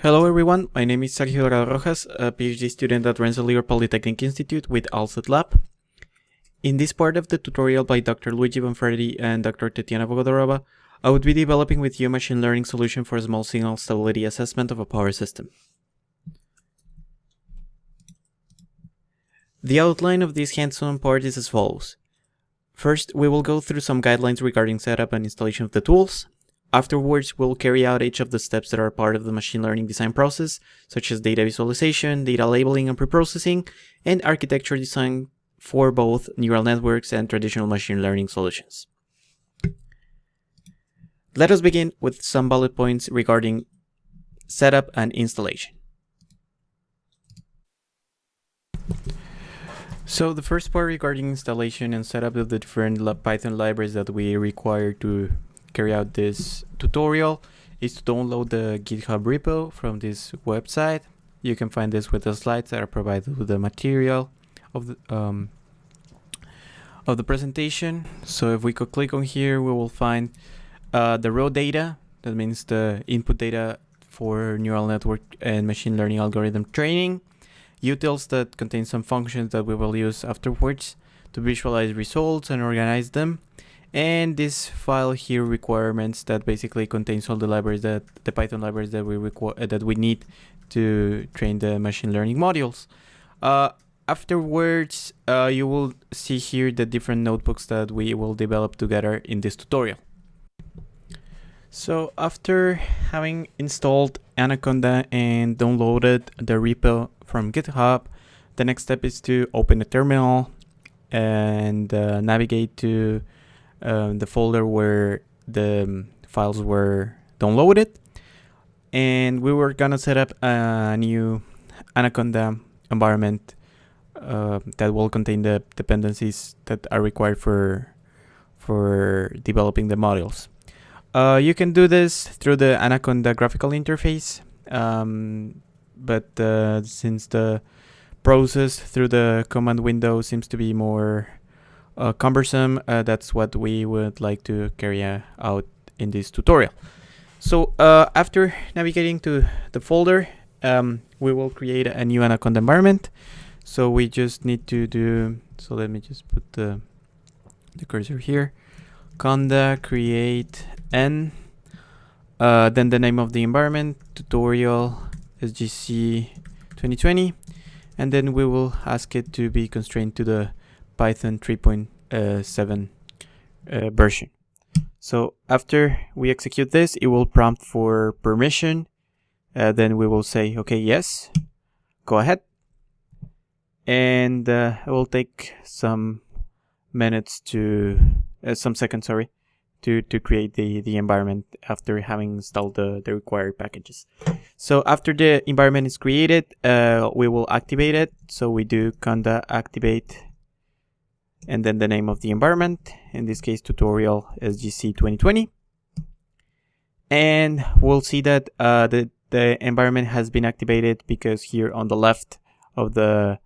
Hello everyone, my name is Sergio Dorado, a PhD student at Rensselaer Polytechnic Institute with ALSET Lab. In this part of the tutorial by Dr. Luigi Bonferdi and Dr. Tetiana Bogodorova, I would be developing with you a machine learning solution for a small signal stability assessment of a power system. The outline of this hands-on part is as follows. First, we will go through some guidelines regarding setup and installation of the tools. Afterwards, we'll carry out each of the steps that are part of the machine learning design process, such as data visualization, data labeling and preprocessing, and architecture design for both neural networks and traditional machine learning solutions. Let us begin with some bullet points regarding setup and installation. So the first part regarding installation and setup of the different Python libraries that we require to carry out this tutorial is to download the GitHub repo from this website. You can find this with the slides that are provided with the material of the presentation. So if we could click on here, we will find the raw data. That means the input data for neural network and machine learning algorithm training. Utils that contain some functions that we will use afterwards to visualize results and organize them. And this file here requirements that basically contains all the libraries the Python libraries that we need to train the machine learning modules. Afterwards, you will see here the different notebooks that we will develop together in this tutorial. So after having installed Anaconda and downloaded the repo from GitHub, the next step is to open a terminal and navigate to the folder where the files were downloaded, and we were gonna set up a new Anaconda environment that will contain the dependencies that are required for developing the modules. You can do this through the Anaconda graphical interface, but since the process through the command window seems to be more cumbersome, that's what we would like to carry out in this tutorial. So after navigating to the folder, we will create a new Anaconda environment. So we just need to do, so let me just put the cursor here, conda create n, then the name of the environment, tutorial SGC 2020, and then we will ask it to be constrained to the Python 3.7 version. So after we execute this, it will prompt for permission. Then we will say, okay, yes, go ahead. And it will take some minutes some seconds, to create the environment after having installed the required packages. So after the environment is created, we will activate it. So we do conda activate and then the name of the environment, in this case tutorial SGC 2020, and we'll see that the environment has been activated because here on the left of the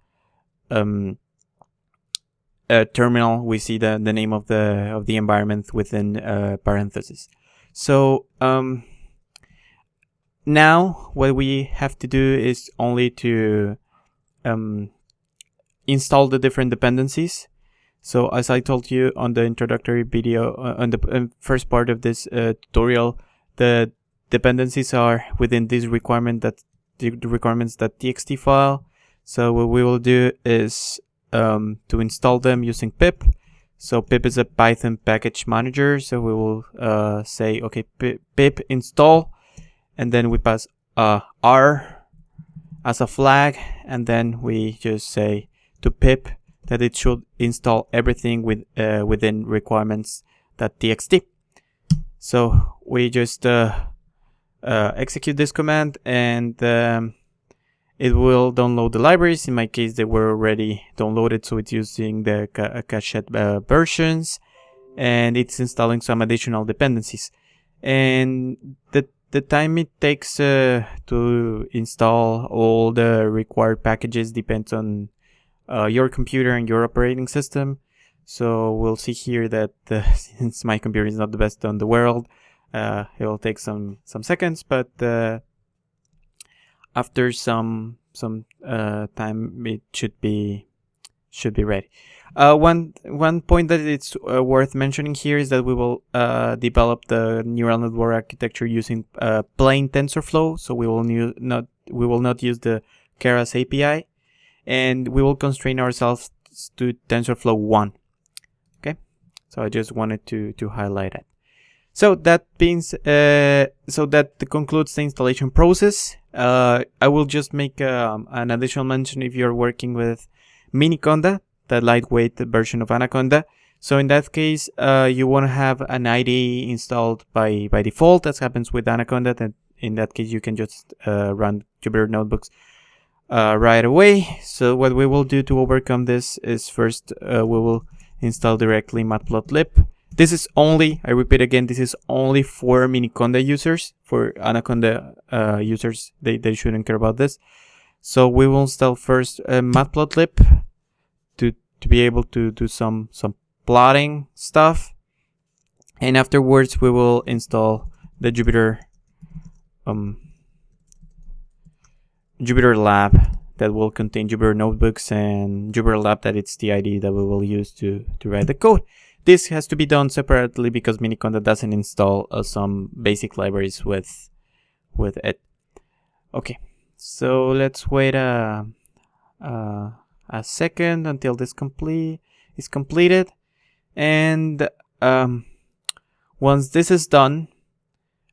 terminal we see the name of the environment within parentheses. So now what we have to do is only to install the different dependencies. So as I told you on the introductory video, on the first part of this tutorial, the dependencies are within this requirement, that the requirements.txt file. So what we will do is to install them using pip. So pip is a Python package manager. So we will say, okay, pip install, and then we pass R as a flag, and then we just say to pip that it should install everything within requirements.txt. So we just execute this command, and it will download the libraries. In my case, they were already downloaded, so it's using the cached versions, and it's installing some additional dependencies. And the time it takes to install all the required packages depends on your computer and your operating system. So we'll see here that since my computer is not the best in the world, it will take some seconds, but after some time it should be ready. One point that it's worth mentioning here is that we will develop the neural network architecture using plain TensorFlow. So we will not use the Keras API, and we will constrain ourselves to TensorFlow 1. Okay, so I just wanted to highlight it. So that concludes the installation process. I will just make an additional mention if you're working with Miniconda, the lightweight version of Anaconda. So in that case, you want to have an IDE installed by default. That happens with Anaconda. That in that case, you can just run Jupyter Notebooks right away. So what we will do to overcome this is first we will install directly Matplotlib. This is only, I repeat again, this is only for Miniconda users. For Anaconda users, they shouldn't care about this. So we will install first Matplotlib to be able to do some plotting stuff, and afterwards we will install the Jupyter Lab that will contain Jupyter Notebooks, and Jupyter Lab that it's the IDE that we will use to write the code. This has to be done separately because Miniconda doesn't install some basic libraries with it. Okay, so let's wait a second until this is completed, and once this is done,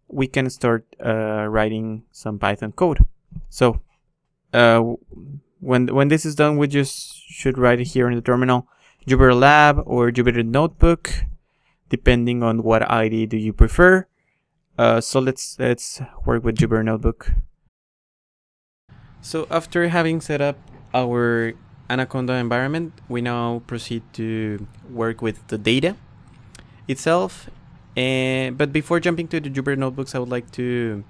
we can start writing some Python code. So when this is done, we just should write it here in the terminal. Jupyter Lab or Jupyter Notebook, depending on what IDE do you prefer. So let's work with Jupyter Notebook. So after having set up our Anaconda environment, we now proceed to work with the data itself. But before jumping to the Jupyter Notebooks, I would like to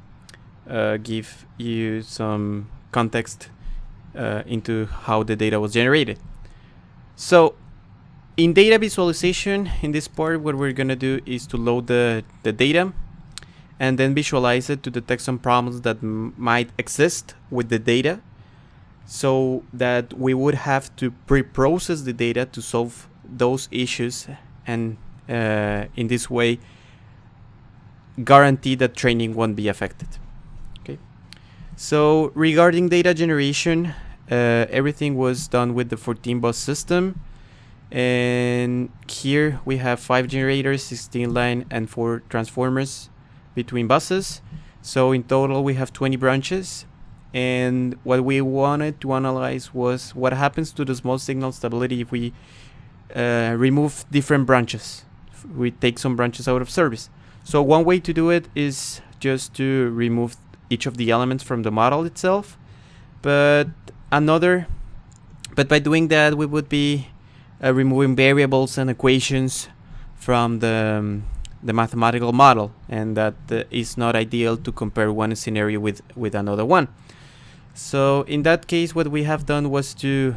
give you some context into how the data was generated. So in data visualization, in this part, what we're going to do is to load the data and then visualize it to detect some problems that might exist with the data, so that we would have to pre-process the data to solve those issues, and in this way guarantee that training won't be affected. Okay. So regarding data generation, everything was done with the 14-bus system. And here we have 5 generators, 16 line, and 4 transformers between buses. So in total we have 20 branches. And what we wanted to analyze was what happens to the small signal stability if we remove different branches. We take some branches out of service. So one way to do it is just to remove each of the elements from the model itself. But by doing that, we would be removing variables and equations from the mathematical model, and that is not ideal to compare one scenario with another one. So in that case, what we have done was to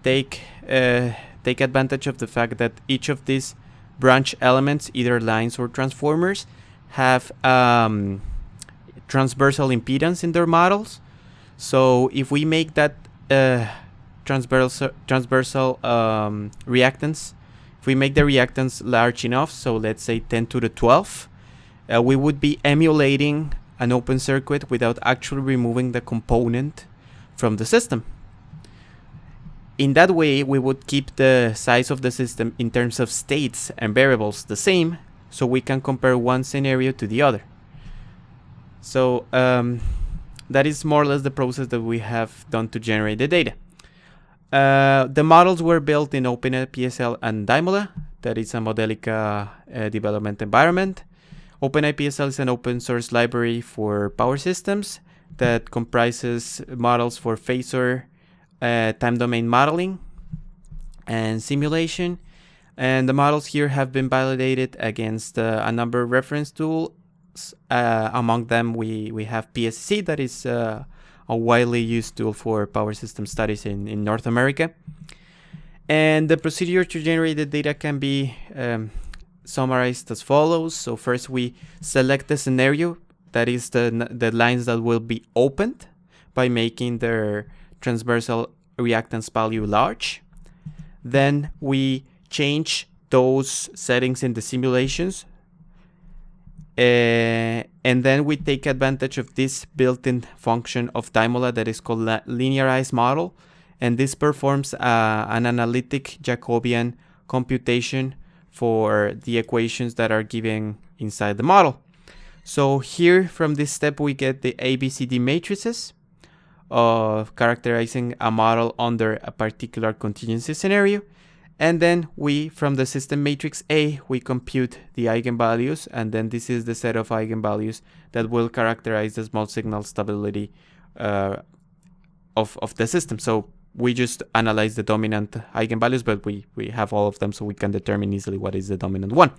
take advantage of the fact that each of these branch elements, either lines or transformers, have transversal impedance in their models. So if we make that transversal reactance, if we make the reactance large enough, so let's say 10 to the 12, we would be emulating an open circuit without actually removing the component from the system. In that way, we would keep the size of the system in terms of states and variables the same, so we can compare one scenario to the other. So that is more or less the process that we have done to generate the data. The models were built in OpenIPSL and Daimola, that is a Modelica development environment. OpenIPSL is an open source library for power systems that comprises models for phasor, time domain modeling, and simulation. And the models here have been validated against a number of reference tools. Among them, we have PSC, that is a widely used tool for power system studies in North America. And the procedure to generate the data can be summarized as follows. So first we select the scenario, that is the lines that will be opened by making their transversal reactance value large. Then we change those settings in the simulations. And then we take advantage of this built-in function of Daimola that is called linearized model. And this performs an analytic Jacobian computation for the equations that are given inside the model. So here from this step we get the ABCD matrices of characterizing a model under a particular contingency scenario. And then we, from the system matrix A, we compute the eigenvalues, and then this is the set of eigenvalues that will characterize the small signal stability of the system. So we just analyze the dominant eigenvalues, but we have all of them, so we can determine easily what is the dominant one.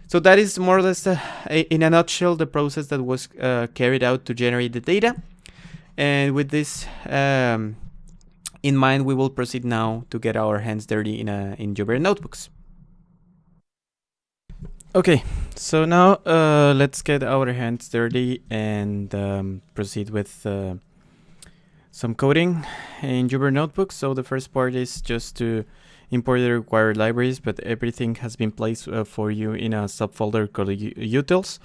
So that is more or less, in a nutshell, the process that was carried out to generate the data. And with this in mind, we will proceed now to get our hands dirty in Jupyter notebooks. Okay, so now let's get our hands dirty and proceed with some coding in Jupyter notebooks. So the first part is just to import the required libraries, but everything has been placed for you in a subfolder called utils.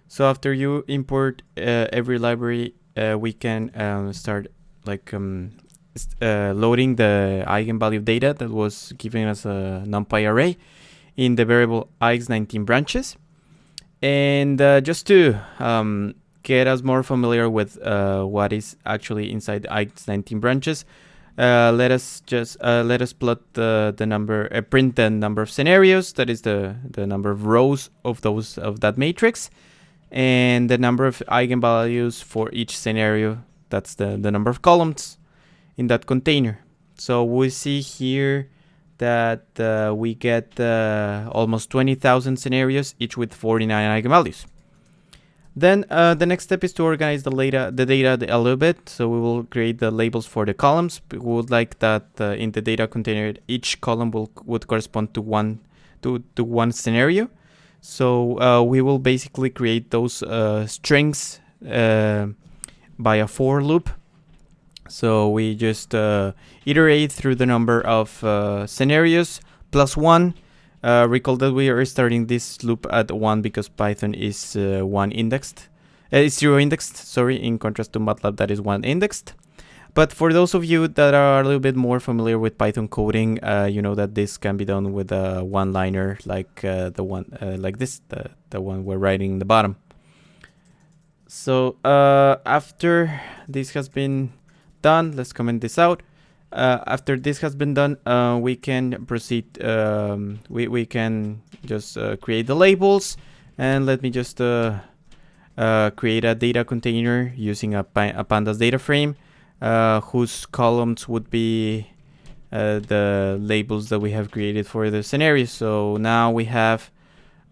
So after you import every library, we can start like loading the eigenvalue data that was giving us a NumPy array in the variable ix19 branches. And just to get us more familiar with what is actually inside the ix19 branches, let us plot the number, print the number of scenarios, that is the number of rows of that matrix, and the number of eigenvalues for each scenario, that's the number of columns in that container. So we see here that we get almost 20,000 scenarios, each with 49 eigenvalues. Then the next step is to organize the data a little bit. So we will create the labels for the columns. We would like that in the data container, each column would correspond to one scenario. So we will basically create those strings by a for loop. So we just iterate through the number of scenarios plus 1. Recall that we are starting this loop at 1 because Python is 1 indexed. It's 0 indexed, sorry, in contrast to MATLAB that is 1 indexed. But for those of you that are a little bit more familiar with Python coding, you know that this can be done with a one-liner like the one like this, the one we're writing in the bottom. So after this has been done, let's comment this out. After this has been done, we can proceed. We can just create the labels, and let me just create a data container using a pandas data frame, whose columns would be the labels that we have created for the scenario. So now we have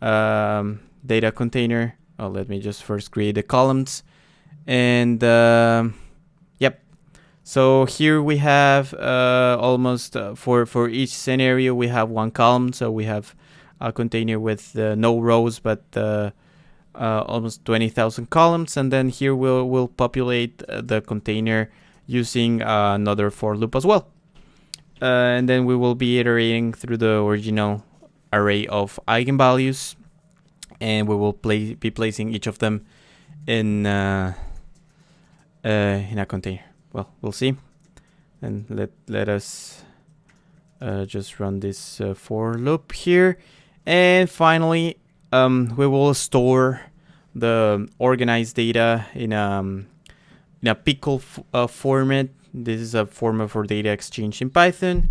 data container. Oh, let me just first create the columns, and yep. So here we have almost for each scenario we have one column. So we have a container with no rows, but almost 20,000 columns. And then here we'll populate the container using another for loop as well. And then we will be iterating through the original array of eigenvalues, and we will be placing each of them in a container. Well, we'll see. And let us just run this for loop here. And finally, we will store the organized data in a pickle format. This is a format for data exchange in Python.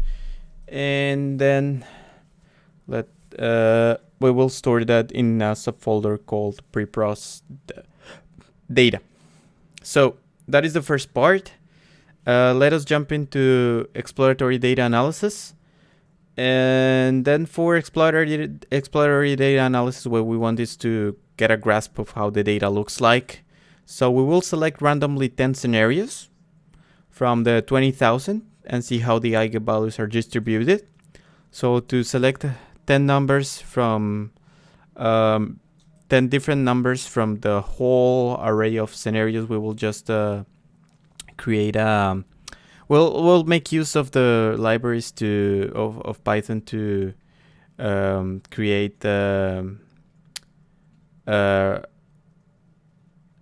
And then we will store that in a subfolder called preprocessed data. So that is the first part. Let us jump into exploratory data analysis. And then for exploratory data analysis, what we want is to get a grasp of how the data looks like. So we will select randomly 10 scenarios from the 20,000 and see how the eigenvalues are distributed. So to select 10 numbers from 10 different numbers from the whole array of scenarios, we will just create a we'll make use of the libraries of Python to create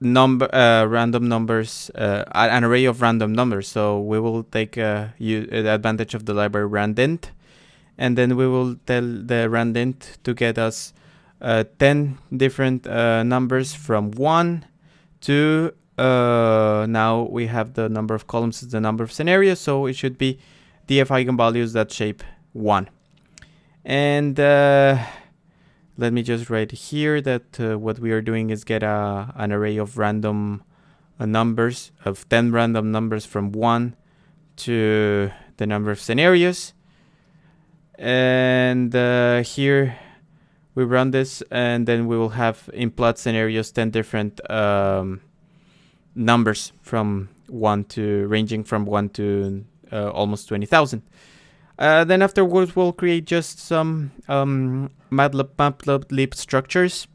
random numbers, an array of random numbers. So we will take advantage of the library randint, and then we will tell the randint to get us 10 different numbers from 1 to now we have the number of columns is the number of scenarios, so it should be df eigenvalues that shape 1. And let me just write here that what we are doing is get an array of random numbers, of 10 random numbers from 1 to the number of scenarios. And here we run this, and then we will have in plot scenarios 10 different numbers from 1 to ranging from 1 to almost 20,000. Then afterwards we'll create just some matplotlib structures,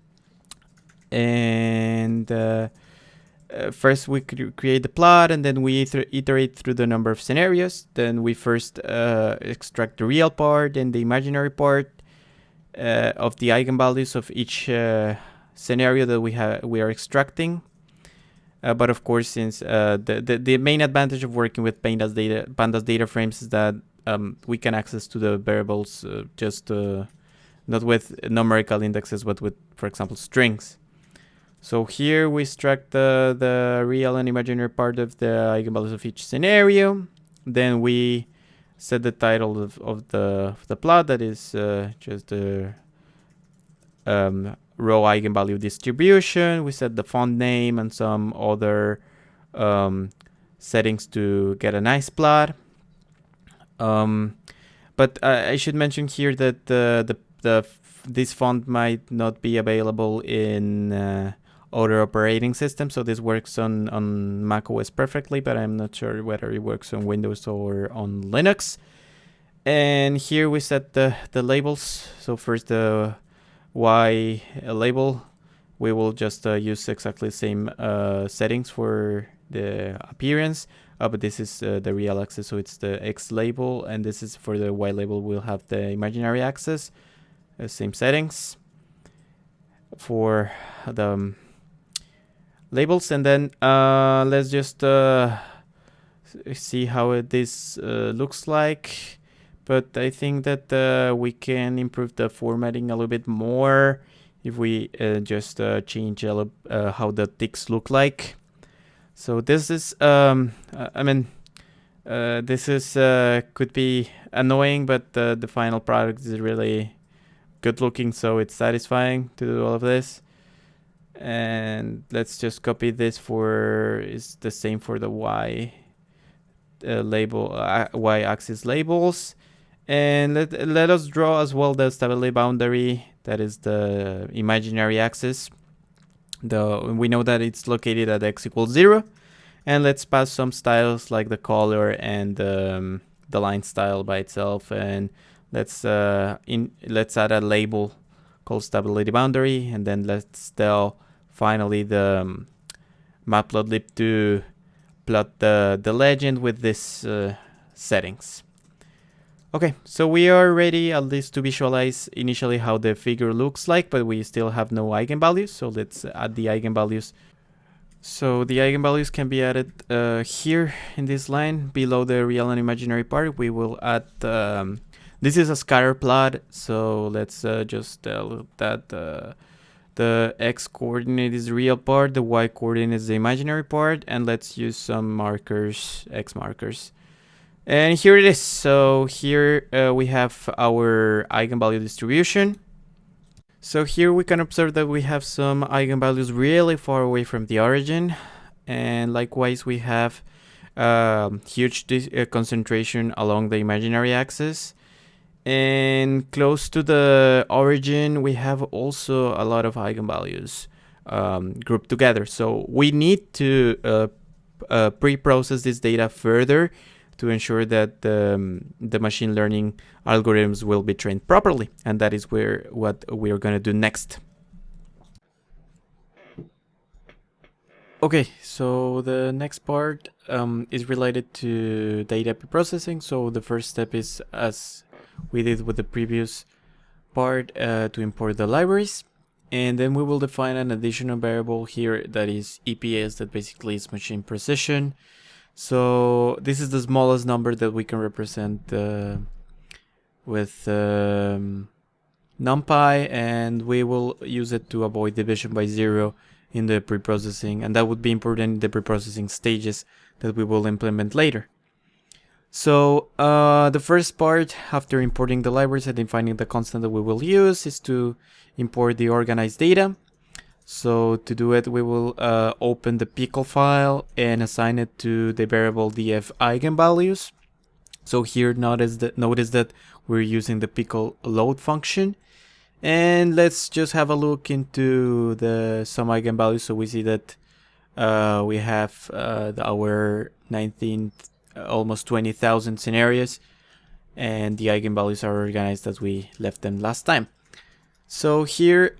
and first we create the plot, and then we iterate through the number of scenarios. Then we first extract the real part and the imaginary part of the eigenvalues of each scenario that we are extracting. But of course, since the main advantage of working with pandas data frames is that we can access to the variables just not with numerical indexes, but with, for example, strings. So here we extract the real and imaginary part of the eigenvalues of each scenario. Then we set the title of the plot, that is just the row eigenvalue distribution. We set the font name and some other settings to get a nice plot. But I should mention here that this font might not be available in other operating systems. So this works on macOS perfectly, but I'm not sure whether it works on Windows or on Linux. And here we set the labels. So first the Y label, we will just use exactly the same settings for the appearance. But this is the real axis, so it's the X label, and this is for the Y label. We'll have the imaginary axis, same settings for the labels. And then let's just see how this looks like. But I think that we can improve the formatting a little bit more if we just change how the ticks look like. So this is, this is could be annoying, but the final product is really good looking, so it's satisfying to do all of this. And let's just copy this is the same for the Y label, Y-axis labels. And let us draw as well the stability boundary, that is the imaginary axis. We know that it's located at x equals 0. And let's pass some styles like the color and the line style by itself. And let's add a label called stability boundary. And then let's tell finally the matplotlib to plot the legend with this settings. Okay, so we are ready at least to visualize initially how the figure looks like, but we still have no eigenvalues. So let's add the eigenvalues. So the eigenvalues can be added here in this line below the real and imaginary part. We will add, this is a scatter plot. So let's just tell that the X coordinate is the real part, the Y coordinate is the imaginary part, and let's use some markers, X markers. And here it is. So here we have our eigenvalue distribution. So here we can observe that we have some eigenvalues really far away from the origin. And likewise, we have huge concentration along the imaginary axis. And close to the origin, we have also a lot of eigenvalues grouped together. So we need to pre-process this data further to ensure that the machine learning algorithms will be trained properly. And that is what we are going to do next. Okay, so the next part is related to data preprocessing. So the first step is, as we did with the previous part, to import the libraries. And then we will define an additional variable here that is EPS, that basically is machine precision. So this is the smallest number that we can represent with NumPy, and we will use it to avoid division by 0 in the preprocessing, and that would be important in the preprocessing stages that we will implement later. So the first part, after importing the libraries and defining the constant that we will use, is to import the organized data. So to do it, we will open the pickle file and assign it to the variable df eigenvalues. So here notice that we're using the pickle load function. And let's just have a look into the some eigenvalues. So we see that we have our 19, almost 20,000 scenarios, and the eigenvalues are organized as we left them last time. So here,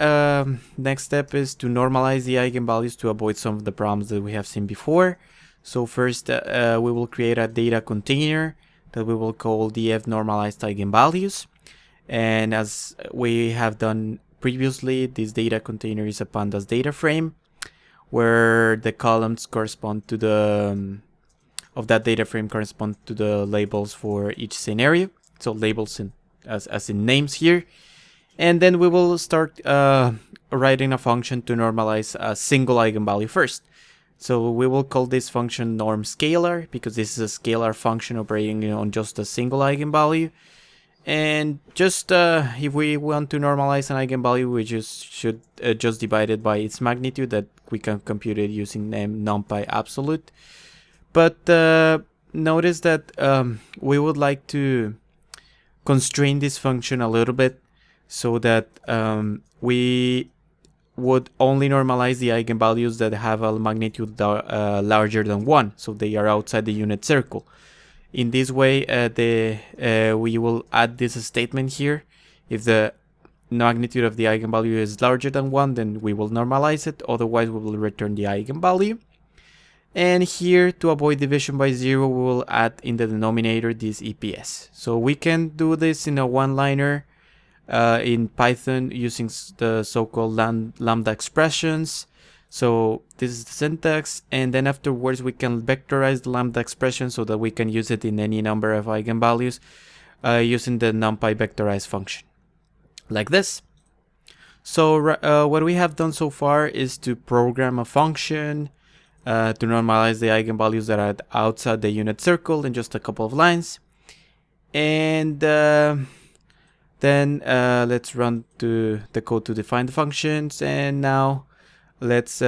next step is to normalize the eigenvalues to avoid some of the problems that we have seen before. So first, we will create a data container that we will call df normalized eigenvalues. And as we have done previously, this data container is a pandas data frame, where the columns correspond to the of that data frame correspond to the labels for each scenario. So labels as in names here. And then we will start writing a function to normalize a single eigenvalue first. So we will call this function norm scalar, because this is a scalar function operating on just a single eigenvalue. And just if we want to normalize an eigenvalue, we just should just divide it by its magnitude, that we can compute it using NumPy absolute. But notice that we would like to constrain this function a little bit, so that we would only normalize the eigenvalues that have a magnitude larger than 1, so they are outside the unit circle. In this way, we will add this statement here. If the magnitude of the eigenvalue is larger than 1, then we will normalize it, otherwise we will return the eigenvalue. And here, to avoid division by 0, we will add in the denominator this EPS. So we can do this in a one-liner in Python using the so-called lambda expressions. So this is the syntax, and then afterwards we can vectorize the lambda expression so that we can use it in any number of eigenvalues using the NumPy vectorize function, like this. So what we have done so far is to program a function to normalize the eigenvalues that are outside the unit circle in just a couple of lines. And then let's run to the code to define the functions, and now let's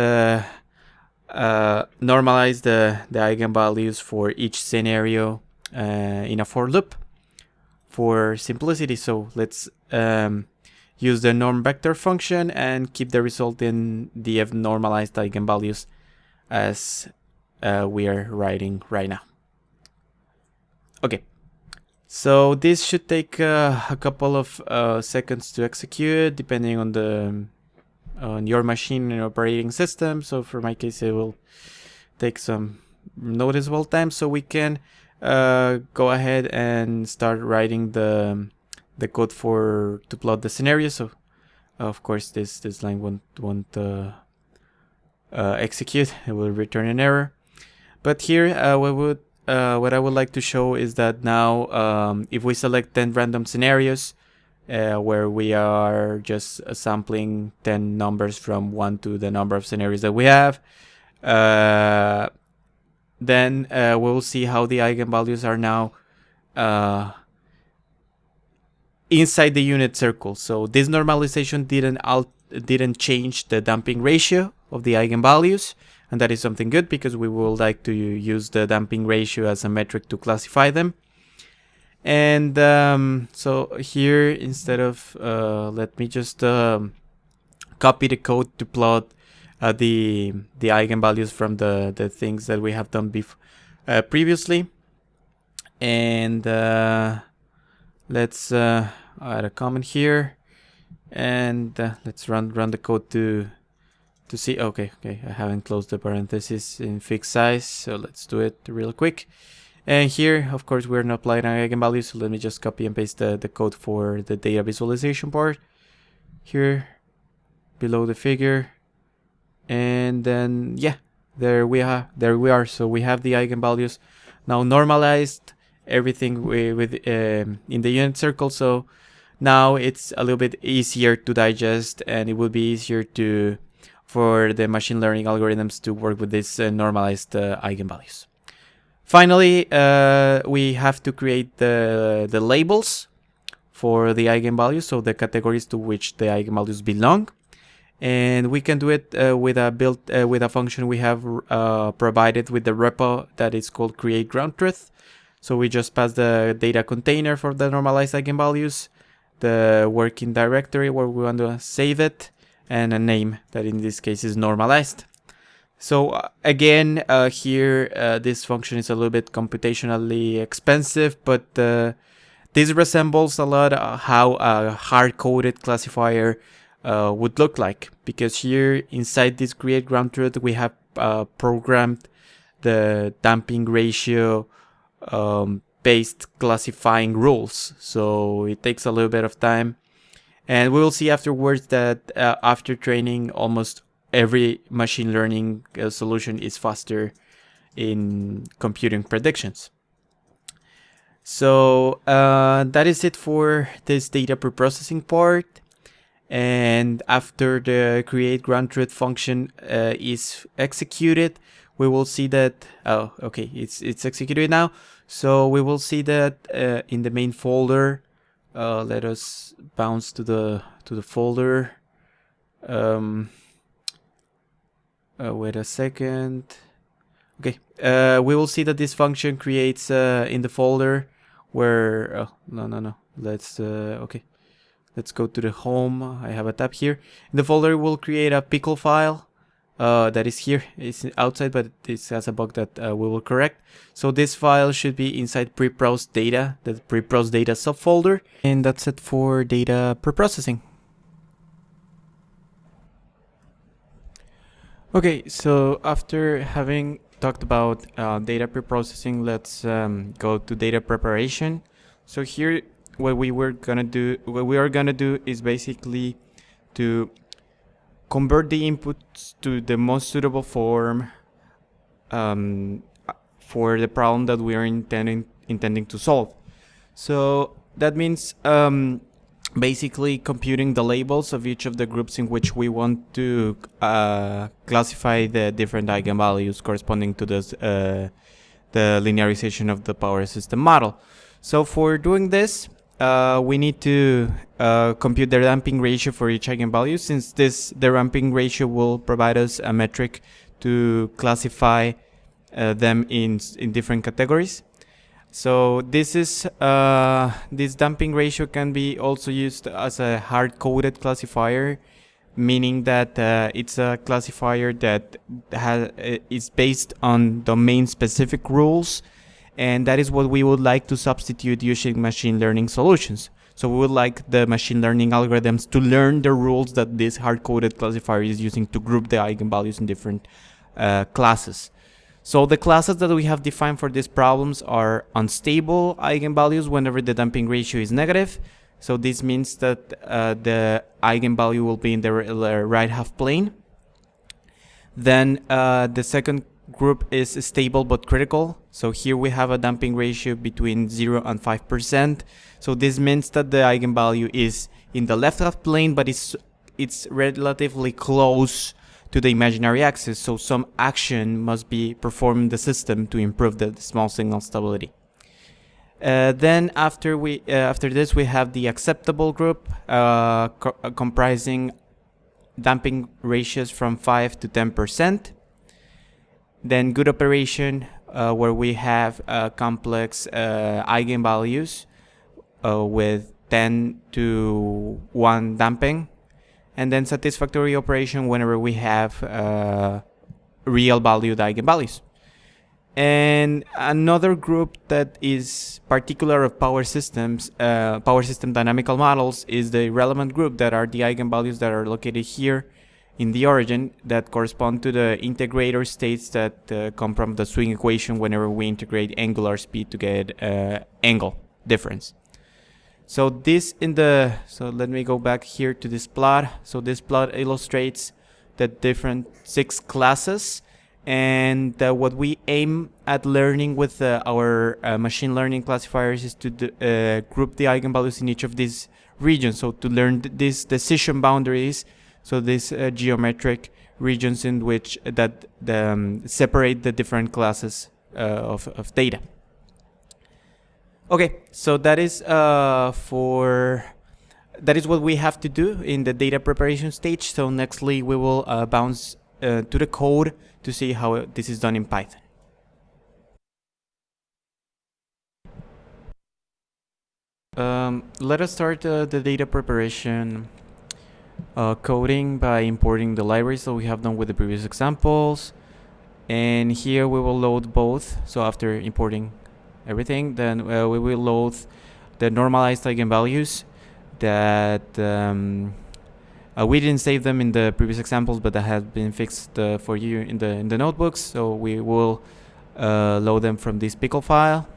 normalize the eigenvalues for each scenario in a for loop for simplicity. So let's use the norm vector function and keep the result in df normalized eigenvalues as we are writing right now. Okay, so this should take a couple of seconds to execute, depending on your machine and operating system. So for my case, it will take some noticeable time, so we can go ahead and start writing the code to plot the scenario. So of course this line won't execute, it will return an error. But here what I would like to show is that now if we select 10 random scenarios, where we are just sampling 10 numbers from 1 to the number of scenarios that we have, then we'll see how the eigenvalues are now inside the unit circle. So this normalization didn't change the damping ratio of the eigenvalues, and that is something good, because we would like to use the damping ratio as a metric to classify them. And so here, instead of let me just copy the code to plot the eigenvalues from the things that we have done previously, and let's add a comment here, and let's run the code to to see. Okay, I haven't closed the parenthesis in fixed size, so let's do it real quick. And here, of course, we're not applying an eigenvalue, so let me just copy and paste the code for the data visualization part here below the figure. And then, yeah, there we are. So we have the eigenvalues now normalized, everything in the unit circle. So now it's a little bit easier to digest, and it will be easier for the machine learning algorithms to work with these normalized eigenvalues. Finally, we have to create the labels for the eigenvalues, so the categories to which the eigenvalues belong. And we can do it with a function we have provided with the repo that is called create ground truth. So we just pass the data container for the normalized eigenvalues, the working directory where we want to save it, and a name that in this case is normalized. So again, here this function is a little bit computationally expensive, but this resembles a lot how a hard-coded classifier would look like, because here inside this create ground truth we have programmed the damping ratio based classifying rules. So it takes a little bit of time, and we will see afterwards that after training, almost every machine learning solution is faster in computing predictions. So that is it for this data preprocessing part. And after the create ground truth function is executed, we will see that it's executed now. So we will see that in the main folder. Let us bounce to the folder. Wait a second. Okay, we will see that this function creates in the folder where let's go to the home. I have a tab here. In the folder we'll create a pickle file that is here. It's outside, but this has a bug that we will correct. So this file should be inside preprocessed data, the preprocessed data subfolder. And that's it for data preprocessing. Okay, so after having talked about data preprocessing, let's go to data preparation. So here, what we are gonna do is basically to convert the inputs to the most suitable form for the problem that we are intending to solve. So that means basically computing the labels of each of the groups in which we want to classify the different eigenvalues corresponding to the linearization of the power system model. So for doing this, we need to compute the damping ratio for each eigenvalue, since the damping ratio will provide us a metric to classify them in different categories. So this damping ratio can be also used as a hard-coded classifier, meaning that it's a classifier that is based on domain-specific rules, and that is what we would like to substitute using machine learning solutions. So we would like the machine learning algorithms to learn the rules that this hard-coded classifier is using to group the eigenvalues in different classes. So the classes that we have defined for these problems are unstable eigenvalues whenever the damping ratio is negative. So this means that the eigenvalue will be in the right half plane. Then the second group is stable but critical. So here we have a damping ratio between 0 and 5%. So this means that the eigenvalue is in the left half plane, but it's relatively close to the imaginary axis, so some action must be performed in the system to improve the small signal stability. Then after this we have the acceptable group, comprising damping ratios from 5 to 10%. Then good operation, where we have complex eigenvalues with 10 to 1 damping. And then satisfactory operation whenever we have real valued eigenvalues. And another group that is particular of power system dynamical models is the relevant group, that are the eigenvalues that are located here in the origin that correspond to the integrator states that come from the swing equation whenever we integrate angular speed to get angle difference. So let me go back here to this plot. So this plot illustrates the different 6 classes, and what we aim at learning with our machine learning classifiers is to group the eigenvalues in each of these regions. So to learn these decision boundaries, so these geometric regions in which separate the different classes of data. Okay, so that is what we have to do in the data preparation stage. So nextly we will bounce to the code to see how this is done in Python. Let us start the data preparation coding by importing the libraries that we have done with the previous examples. And here we will load both. So after importing everything, then we will load the normalized eigenvalues that we didn't save them in the previous examples, but that has been fixed for you in the notebooks. So we will load them from this pickle file,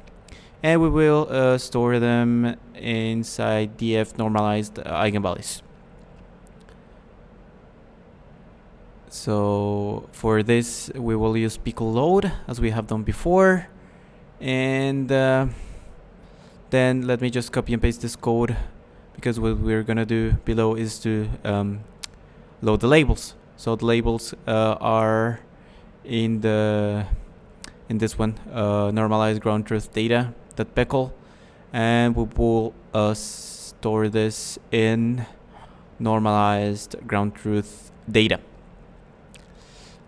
and we will store them inside df normalized eigenvalues. So for this we will use pickle load as we have done before, and then let me just copy and paste this code, because what we're gonna do below is to load the labels. So the labels are in this one, normalized ground truth data .pickle, and we will store this in normalized ground truth data.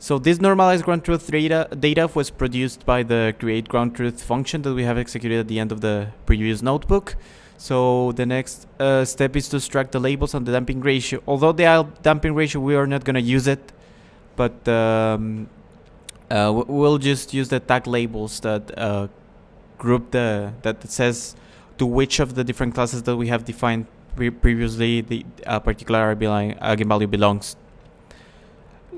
So this normalized ground truth data was produced by the create ground truth function that we have executed at the end of the previous notebook. So the next step is to extract the labels on the damping ratio. Although the damping ratio, we are not going to use it, but we'll just use the tag labels that group that says to which of the different classes that we have defined previously the particular eigenvalue belongs.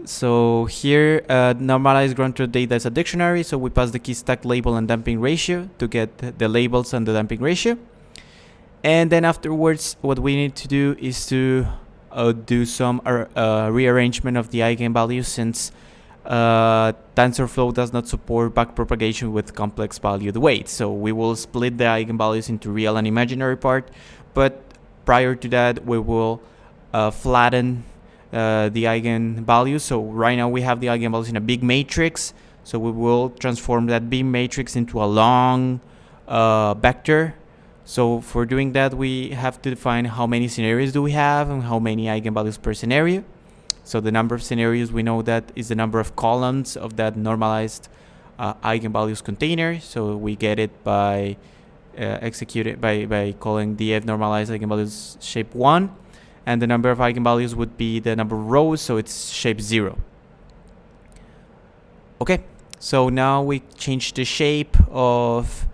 So here, normalized ground truth data is a dictionary, so we pass the key stack label and damping ratio to get the labels and the damping ratio. And then afterwards, what we need to do is to do some rearrangement of the eigenvalues, since TensorFlow does not support backpropagation with complex valued weights. So we will split the eigenvalues into real and imaginary part, but prior to that, we will flatten the eigenvalues. So right now we have the eigenvalues in a big matrix, so we will transform that big matrix into a long vector. So for doing that, we have to define how many scenarios do we have and how many eigenvalues per scenario. So the number of scenarios, we know that is the number of columns of that normalized eigenvalues container. So we get it by by calling df normalized eigenvalues shape 1, and the number of eigenvalues would be the number of rows, so it's shape 0. Okay, so now we change the shape of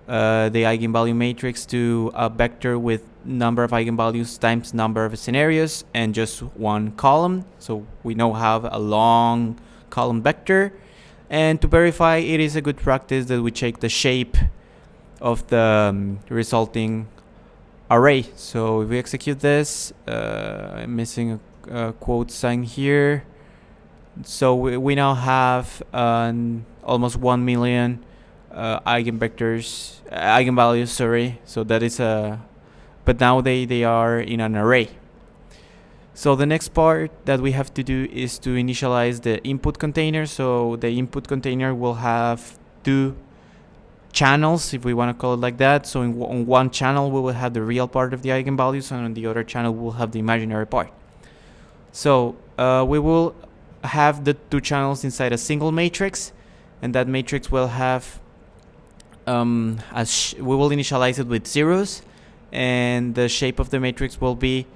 the eigenvalue matrix to a vector with number of eigenvalues times number of scenarios and just one column. So we now have a long column vector. And to verify, it is a good practice that we check the shape of the resulting array. So if we execute this, I'm missing a quote sign here. So we now have almost 1 million eigenvalues, sorry. So that is but now they are in an array. So the next part that we have to do is to initialize the input container. So the input container will have 2 channels, if we want to call it like that. So on one channel we will have the real part of the eigenvalues, and on the other channel we'll have the imaginary part. So we will have the 2 channels inside a single matrix, and that matrix will have we will initialize it with zeros, and the shape of the matrix will be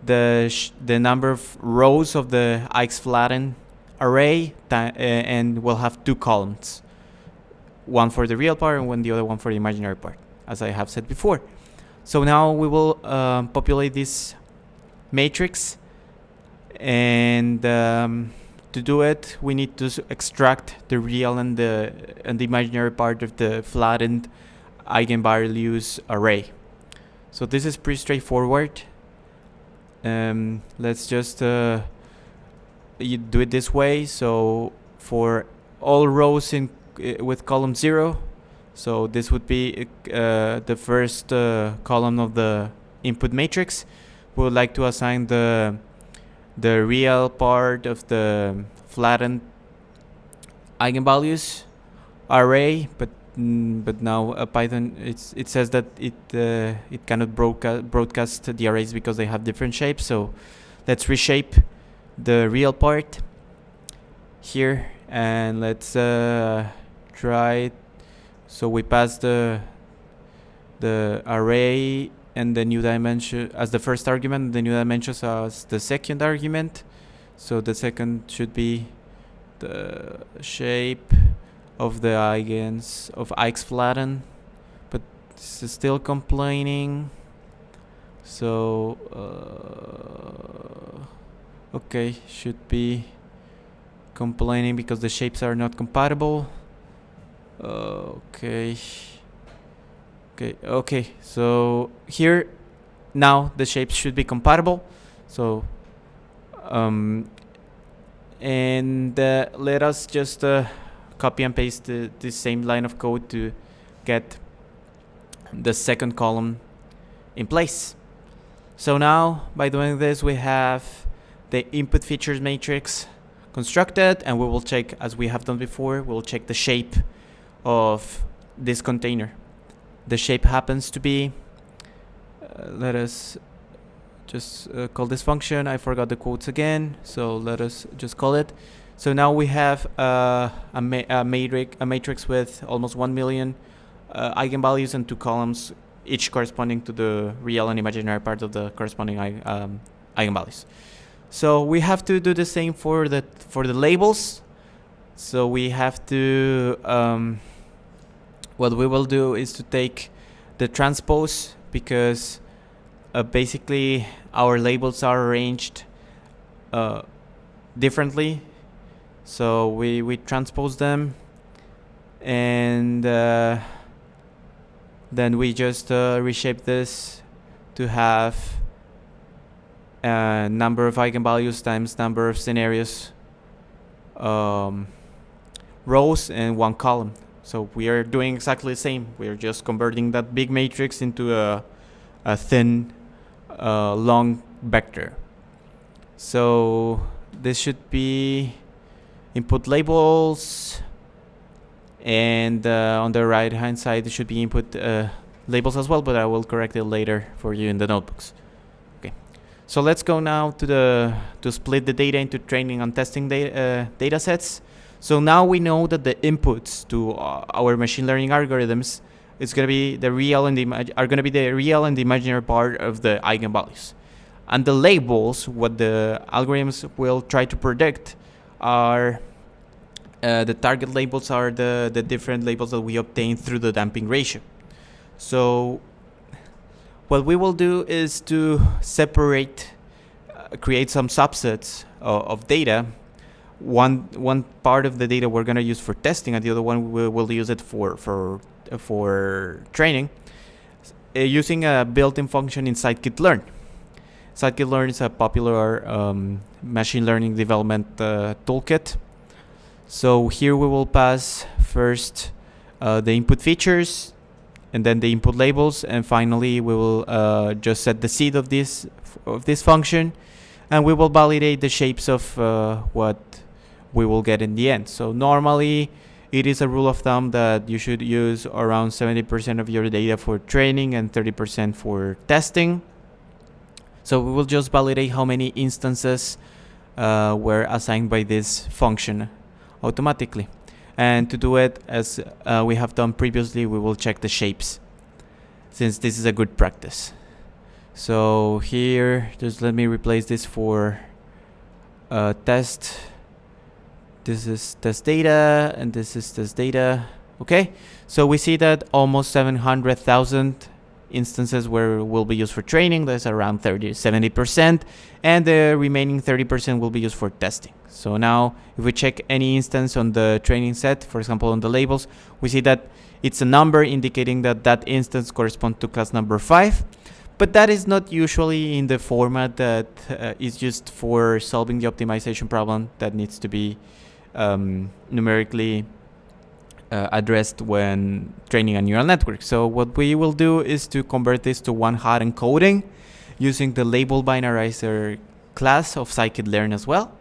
the number of rows of the X flattened array, and we'll have 2 columns, one for the real part and the other one for the imaginary part, as I have said before. So now we will populate this matrix, And to do it, we need to extract the real and the imaginary part of the flattened eigenvalues array. So this is pretty straightforward. Let's just you do it this way. So for all rows in with column 0, so this would be the first column of the input matrix. We would like to assign the real part of the flattened eigenvalues array, but now Python it says that it cannot broadcast the arrays because they have different shapes. So let's reshape the real part here, and let's try it. So we pass the array and the new dimension as the first argument, the new dimensions as the second argument. So the second should be the shape of the eigens of Ix flatten, but this is still complaining. So okay, should be complaining because the shapes are not compatible. Okay, so here now the shapes should be compatible. So and let us just copy and paste the same line of code to get the second column in place. So now by doing this, we have the input features matrix constructed, and we will check, as we have done before, we'll check the shape of this container. The shape happens to be, let us just call this function. I forgot the quotes again, so let us just call it. So now we have a matrix with almost 1 million eigenvalues and 2 columns, each corresponding to the real and imaginary part of the corresponding eigenvalues. So we have to do the same for the labels. So we have to what we will do is to take the transpose, because basically our labels are arranged differently. So we transpose them, and then we just reshape this to have number of eigenvalues times number of scenarios rows and 1 column. So we are doing exactly the same. We are just converting that big matrix into a thin long vector. So this should be input labels, and on the right hand side it should be input labels as well, but I will correct it later for you in the notebooks. Okay, so let's go now to split the data into training and testing data sets. So now we know that the inputs to our machine learning algorithms is going to be the real and the imaginary part of the eigenvalues, and the labels, what the algorithms will try to predict, are the target labels are the different labels that we obtain through the damping ratio. So what we will do is to separate, create some subsets of data. One part of the data we're going to use for testing, and the other one we will use it for training, using a built-in function in scikit-learn. Scikit-learn is a popular machine learning development toolkit. So here we will pass first the input features, and then the input labels, and finally we will just set the seed of this function, and we will validate the shapes of what we will get in the end. So normally it is a rule of thumb that you should use around 70% of your data for training and 30% for testing. So we will just validate how many instances were assigned by this function automatically. And to do it, as we have done previously, we will check the shapes, since this is a good practice. So here, just let me replace this for test. This is test data, and this is test data. Okay, so we see that almost 700,000 instances will be used for training. That's around 70%, and the remaining 30% will be used for testing. So now if we check any instance on the training set, for example on the labels, we see that it's a number indicating that that instance corresponds to class number 5, but that is not usually in the format that is used for solving the optimization problem that needs to be numerically addressed when training a neural network. So what we will do is to convert this to one-hot encoding using the label binarizer class of scikit-learn as well.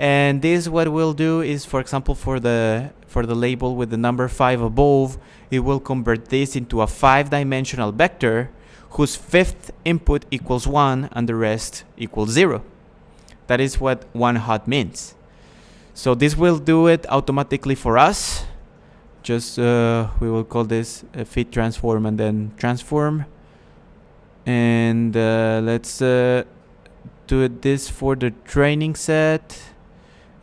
And this, what we'll do is, for example, for the label with the number 5 above, it will convert this into a 5-dimensional vector whose 5th input equals 1 and the rest equals 0. That is what one-hot means. So this will do it automatically for us. Just we will call this a fit transform and then transform. And let's do this for the training set.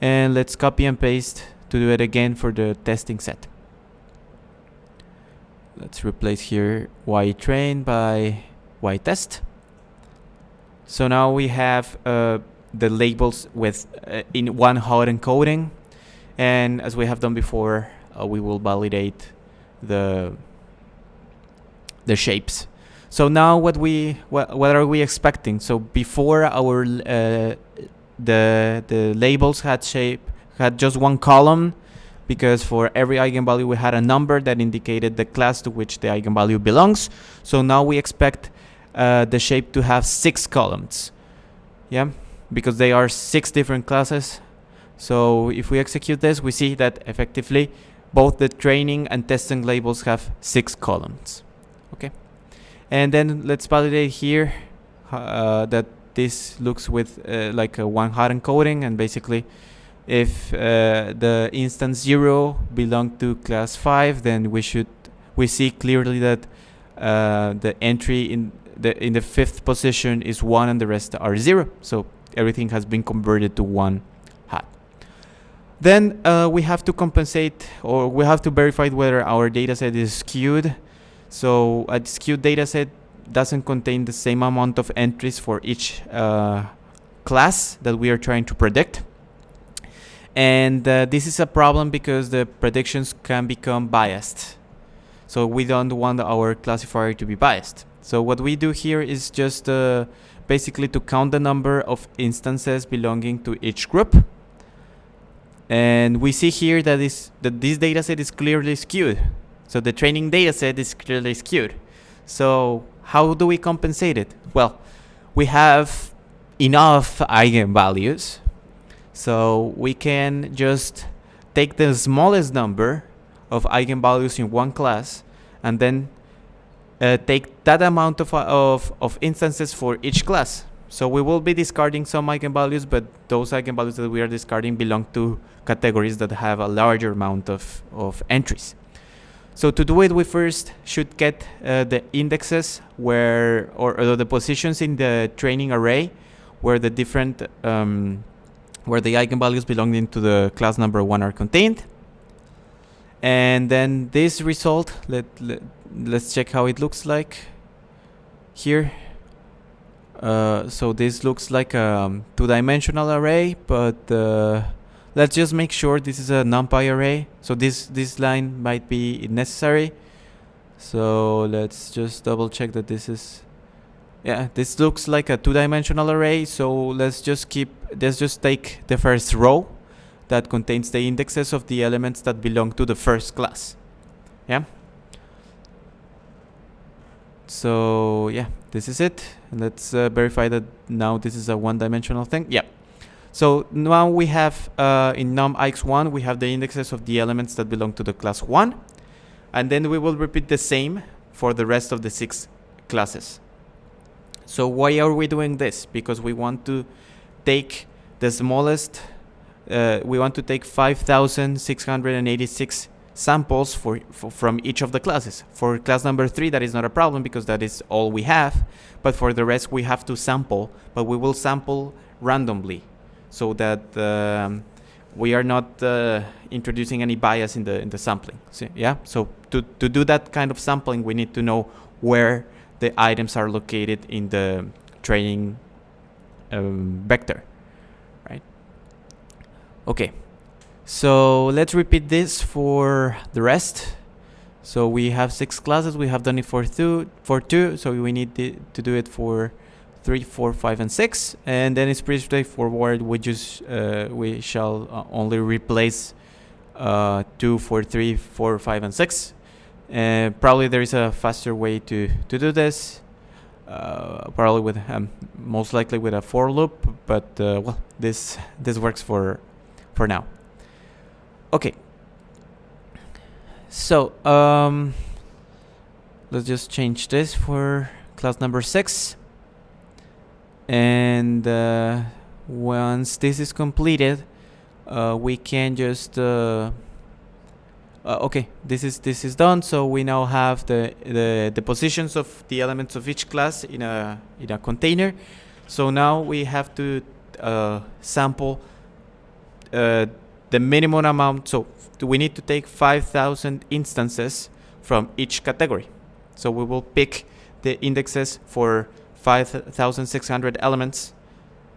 And let's copy and paste to do it again for the testing set. Let's replace here yTrain by yTest. So now we have the labels with in one-hot encoding, and as we have done before, we will validate the shapes. So now what are we expecting? So before our the labels had just one column, because for every eigenvalue we had a number that indicated the class to which the eigenvalue belongs. So now we expect the shape to have 6 columns, yeah, because they are 6 different classes. So if we execute this, we see that effectively both the training and testing labels have 6 columns. Okay, and then let's validate here that this looks with like a one-hot encoding, and basically if the instance 0 belonged to class 5, then we see clearly that the entry in the 5th position is 1 and the rest are 0. So everything has been converted to one-hot. Then we have to compensate, or we have to verify whether our dataset is skewed. So a skewed dataset doesn't contain the same amount of entries for each class that we are trying to predict. And this is a problem because the predictions can become biased. So we don't want our classifier to be biased. So what we do here is just basically to count the number of instances belonging to each group. And we see here that this dataset is clearly skewed. So the training dataset is clearly skewed. So how do we compensate it? Well, we have enough eigenvalues. So we can just take the smallest number of eigenvalues in one class and then take that amount of instances for each class. So we will be discarding some eigenvalues, but those eigenvalues that we are discarding belong to categories that have a larger amount of entries. So to do it, we first should get the indexes or the positions in the training array where the different where the eigenvalues belonging to the class number 1 are contained. And then this result, let's check how it looks like here. So this looks like a 2-dimensional array, but let's just make sure this is a NumPy array. So this line might be necessary. So let's just double check that this is, yeah, this looks like a 2-dimensional array. So let's just take the first row that contains the indexes of the elements that belong to the first class. Yeah. So yeah, this is it. Let's verify that now this is a 1-dimensional thing. Yeah. So now we have in num_ix1 we have the indexes of the elements that belong to the class 1, and then we will repeat the same for the rest of the 6 classes. So why are we doing this? Because we want to take the smallest, we want to take 5,686 samples from each of the classes. For class number 3, that is not a problem because that is all we have. But for the rest, we have to sample, but we will sample randomly so that we are not introducing any bias in the sampling. So, yeah. So to do that kind of sampling, we need to know where the items are located in the training vector, right? Okay, so let's repeat this for the rest. So we have 6 classes. We have done it for two. So we need to do it for 3, 4, 5, and 6, and then it's pretty straightforward. We shall only replace 2 for 3, 4, 5, and 6. Probably there is a faster way to do this. Probably with most likely with a for loop, but well, this works for now. Okay. So let's just change this for class number 6, and once this is completed, we can just okay, this is done. So we now have the positions of the elements of each class in a container. So now we have to sample the minimum amount. So we need to take 5,000 instances from each category. So we will pick the indexes for 5,600 elements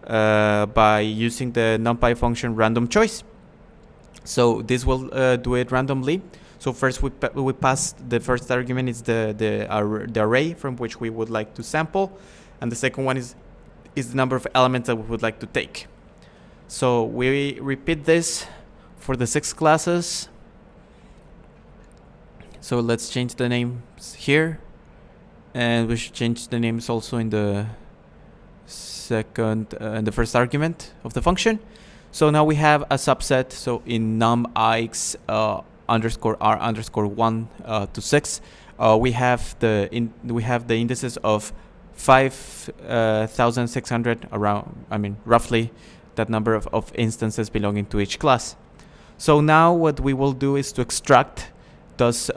by using the NumPy function random choice. So this will do it randomly. So first we pass the first argument is the array from which we would like to sample, and the second one is the number of elements that we would like to take. So we repeat this for the 6 classes. So let's change the names here, and we should change the names also in the first argument of the function. So now we have a subset. So in num_ix _r_1 to 6, we have the indices of 5,600 around. I mean, roughly that number of instances belonging to each class. So now what we will do is to extract those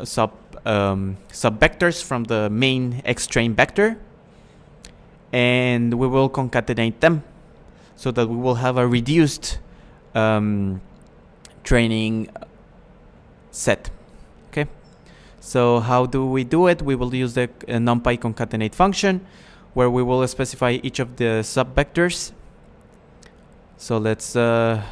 subvectors from the main xtrain vector, and we will concatenate them so that we will have a reduced training set. Okay, so how do we do it? We will use the NumPy concatenate function, where we will specify each of the subvectors. So let's to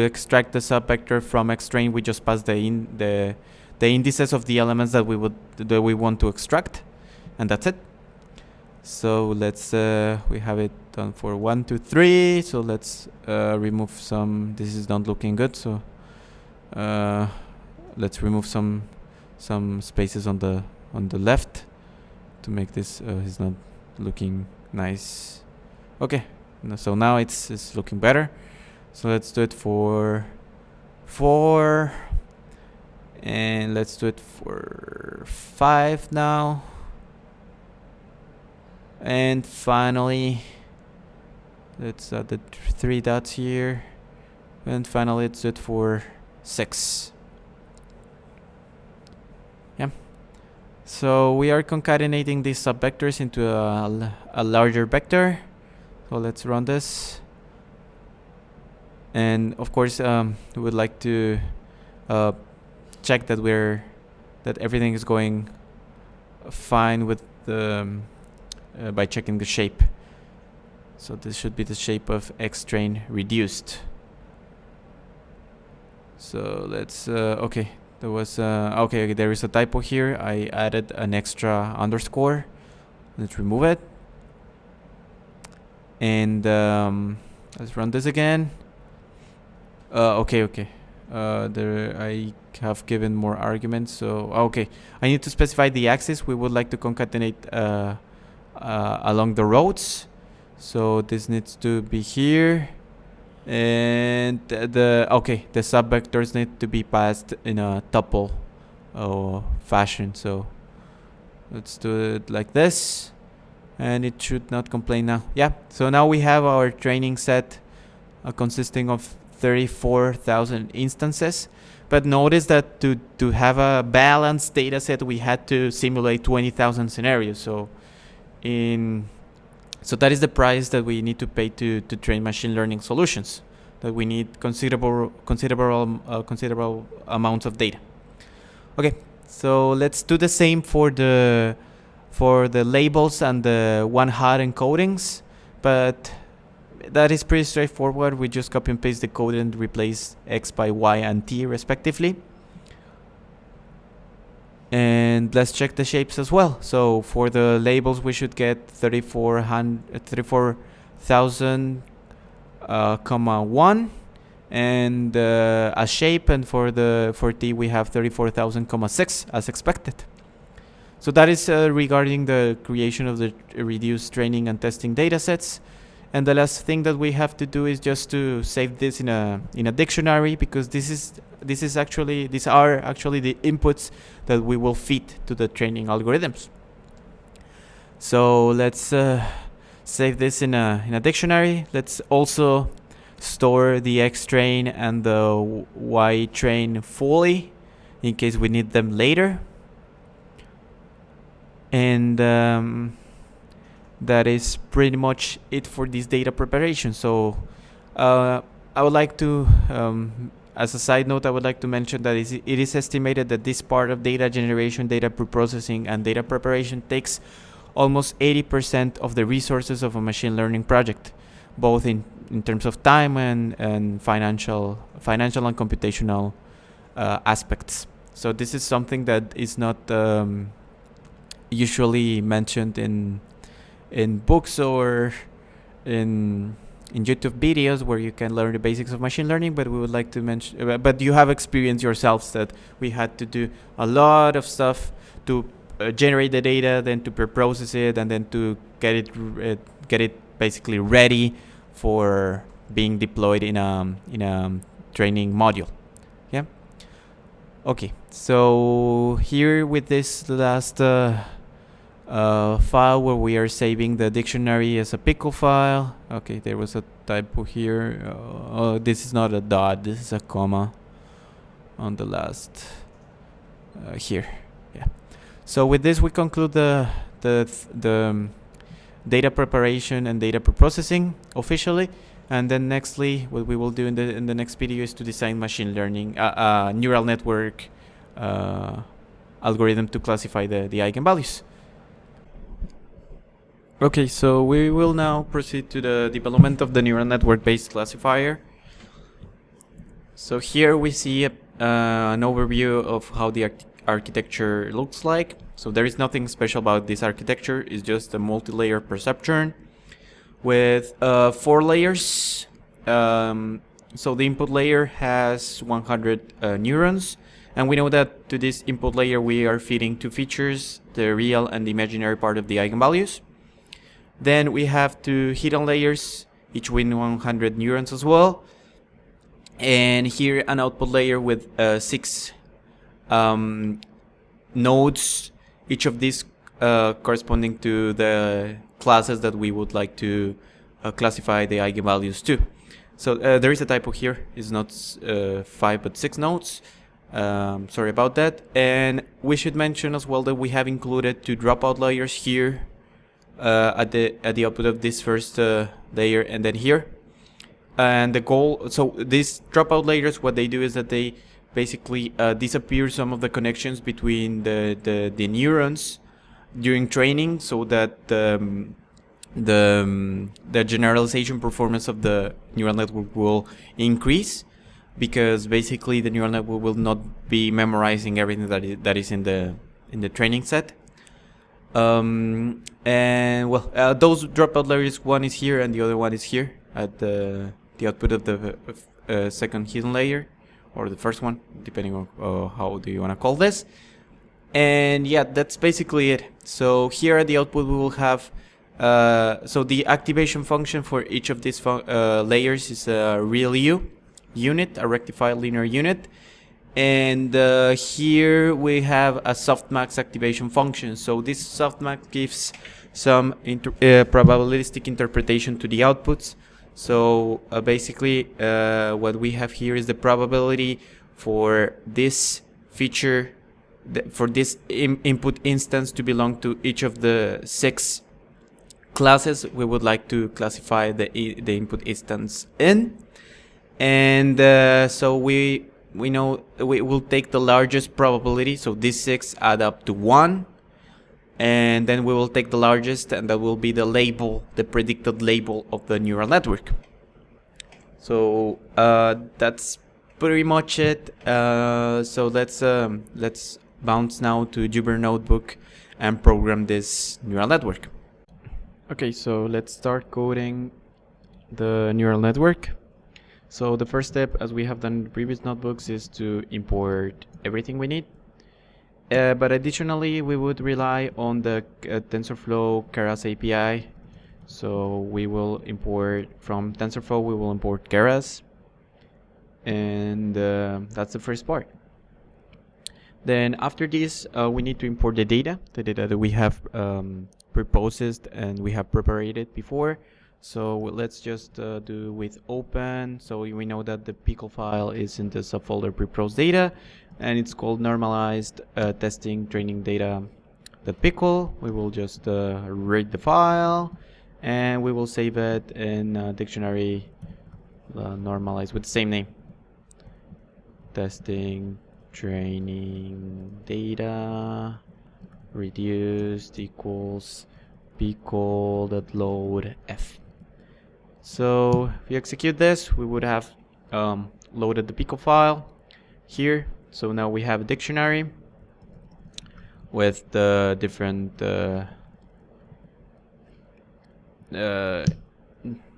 extract the subvector from xtrain, we just pass the indices of the elements that we want to extract, and that's it. So let's we have it done for 1, 2, 3. So let's remove some. This is not looking good. So let's remove some spaces on the left to make this is not looking nice. Okay, so now it's looking better. So let's do it for 4, and let's do it for 5 now. And finally, let's add the 3 dots here. And finally, let's do it for 6. Yeah. So we are concatenating these subvectors into a larger vector. So let's run this. And of course, we would like to check that everything is going fine with the by checking the shape. So this should be the shape of xtrain reduced. So let's okay. There was okay. There is a typo here. I added an extra underscore. Let's remove it. And let's run this again. Okay. There I have given more arguments. So okay, I need to specify the axis we would like to concatenate along the roads. So this needs to be here, and the subvectors need to be passed in a tuple fashion. So let's do it like this, and it should not complain now. Yeah, so now we have our training set consisting of 34,000 instances. But notice that to have a balanced data set, we had to simulate 20,000 scenarios. So that is the price that we need to pay to train machine learning solutions. That we need considerable amounts of data. Okay, so let's do the same for the for the labels and the one-hot encodings, but that is pretty straightforward. We just copy and paste the code and replace x by y and t respectively. And let's check the shapes as well. So for the labels, we should get 34,000, 1, and a shape, and for t we have 34,000, 6 as expected. So that is regarding the creation of the reduced training and testing data sets. And the last thing that we have to do is just to save this in a dictionary, because these are actually the inputs that we will feed to the training algorithms. So let's save this in a dictionary. Let's also store the X train and the Y train fully in case we need them later. And that is pretty much it for this data preparation. So I would like to, as a side note, I would like to mention that it is estimated that this part of data generation, data preprocessing, and data preparation takes almost 80% of the resources of a machine learning project, both in terms of time and financial and computational aspects. So this is something that is not usually mentioned in books or in YouTube videos where you can learn the basics of machine learning, but we would like to mention, but you have experienced yourselves that we had to do a lot of stuff to generate the data, then to preprocess it, and then to get it basically ready for being deployed in a training module. Yeah. Okay. So here with this last file where we are saving the dictionary as a pickle file. Okay, there was a typo here. This is not a dot, this is a comma on the last here. Yeah. So with this we conclude the data preparation and data preprocessing officially, and then nextly what we will do in the next video is to design machine learning neural network algorithm to classify the eigenvalues. Okay, so we will now proceed to the development of the neural network-based classifier. So here we see an overview of how the architecture looks like. So there is nothing special about this architecture. It's just a multi-layer perceptron with 4 layers. So the input layer has 100 neurons. And we know that to this input layer we are feeding 2 features, the real and the imaginary part of the eigenvalues. Then we have 2 hidden layers, each with 100 neurons as well. And here an output layer with 6 nodes, each of these corresponding to the classes that we would like to classify the eigenvalues to. So there is a typo here, it's not 5 but 6 nodes. Sorry about that. And we should mention as well that we have included 2 dropout layers here at the output of this first layer, and then here. And the goal, so these dropout layers, what they do is that they basically disappear some of the connections between the neurons during training, so that the generalization performance of the neural network will increase, because basically the neural network will not be memorizing everything that is in the training set. And well, those dropout layers, one is here and the other one is here at the output of the second hidden layer, or the first one, depending on how do you want to call this. And yeah, that's basically it. So here at the output we will have so the activation function for each of these layers is a real unit, a rectified linear unit. And here we have a softmax activation function. So this softmax gives some probabilistic interpretation to the outputs. So basically what we have here is the probability for this feature, for this input instance to belong to each of the 6 classes we would like to classify the input instance in. And so we know we will take the largest probability, so these 6 add up to 1, And then we will take the largest, and that will be the label, the predicted label of the neural network. So that's pretty much it. So let's bounce now to Jupyter Notebook and program this neural network. Okay, so let's start coding the neural network. So the first step, as we have done in the previous notebooks, is to import everything we need. But additionally, we would rely on the TensorFlow Keras API. So we will import from TensorFlow, we will import Keras. And that's the first part. Then after this, we need to import the data that we have pre-processed and we have prepared before. So let's just do with open. So we know that the pickle file is in the subfolder pre-processed data, and it's called normalized testing training data. The pickle, we will just read the file, and we will save it in dictionary normalized with the same name. Testing training data reduced equals pickle.load f. So if we execute this, we would have loaded the pickle file here. So now we have a dictionary with the different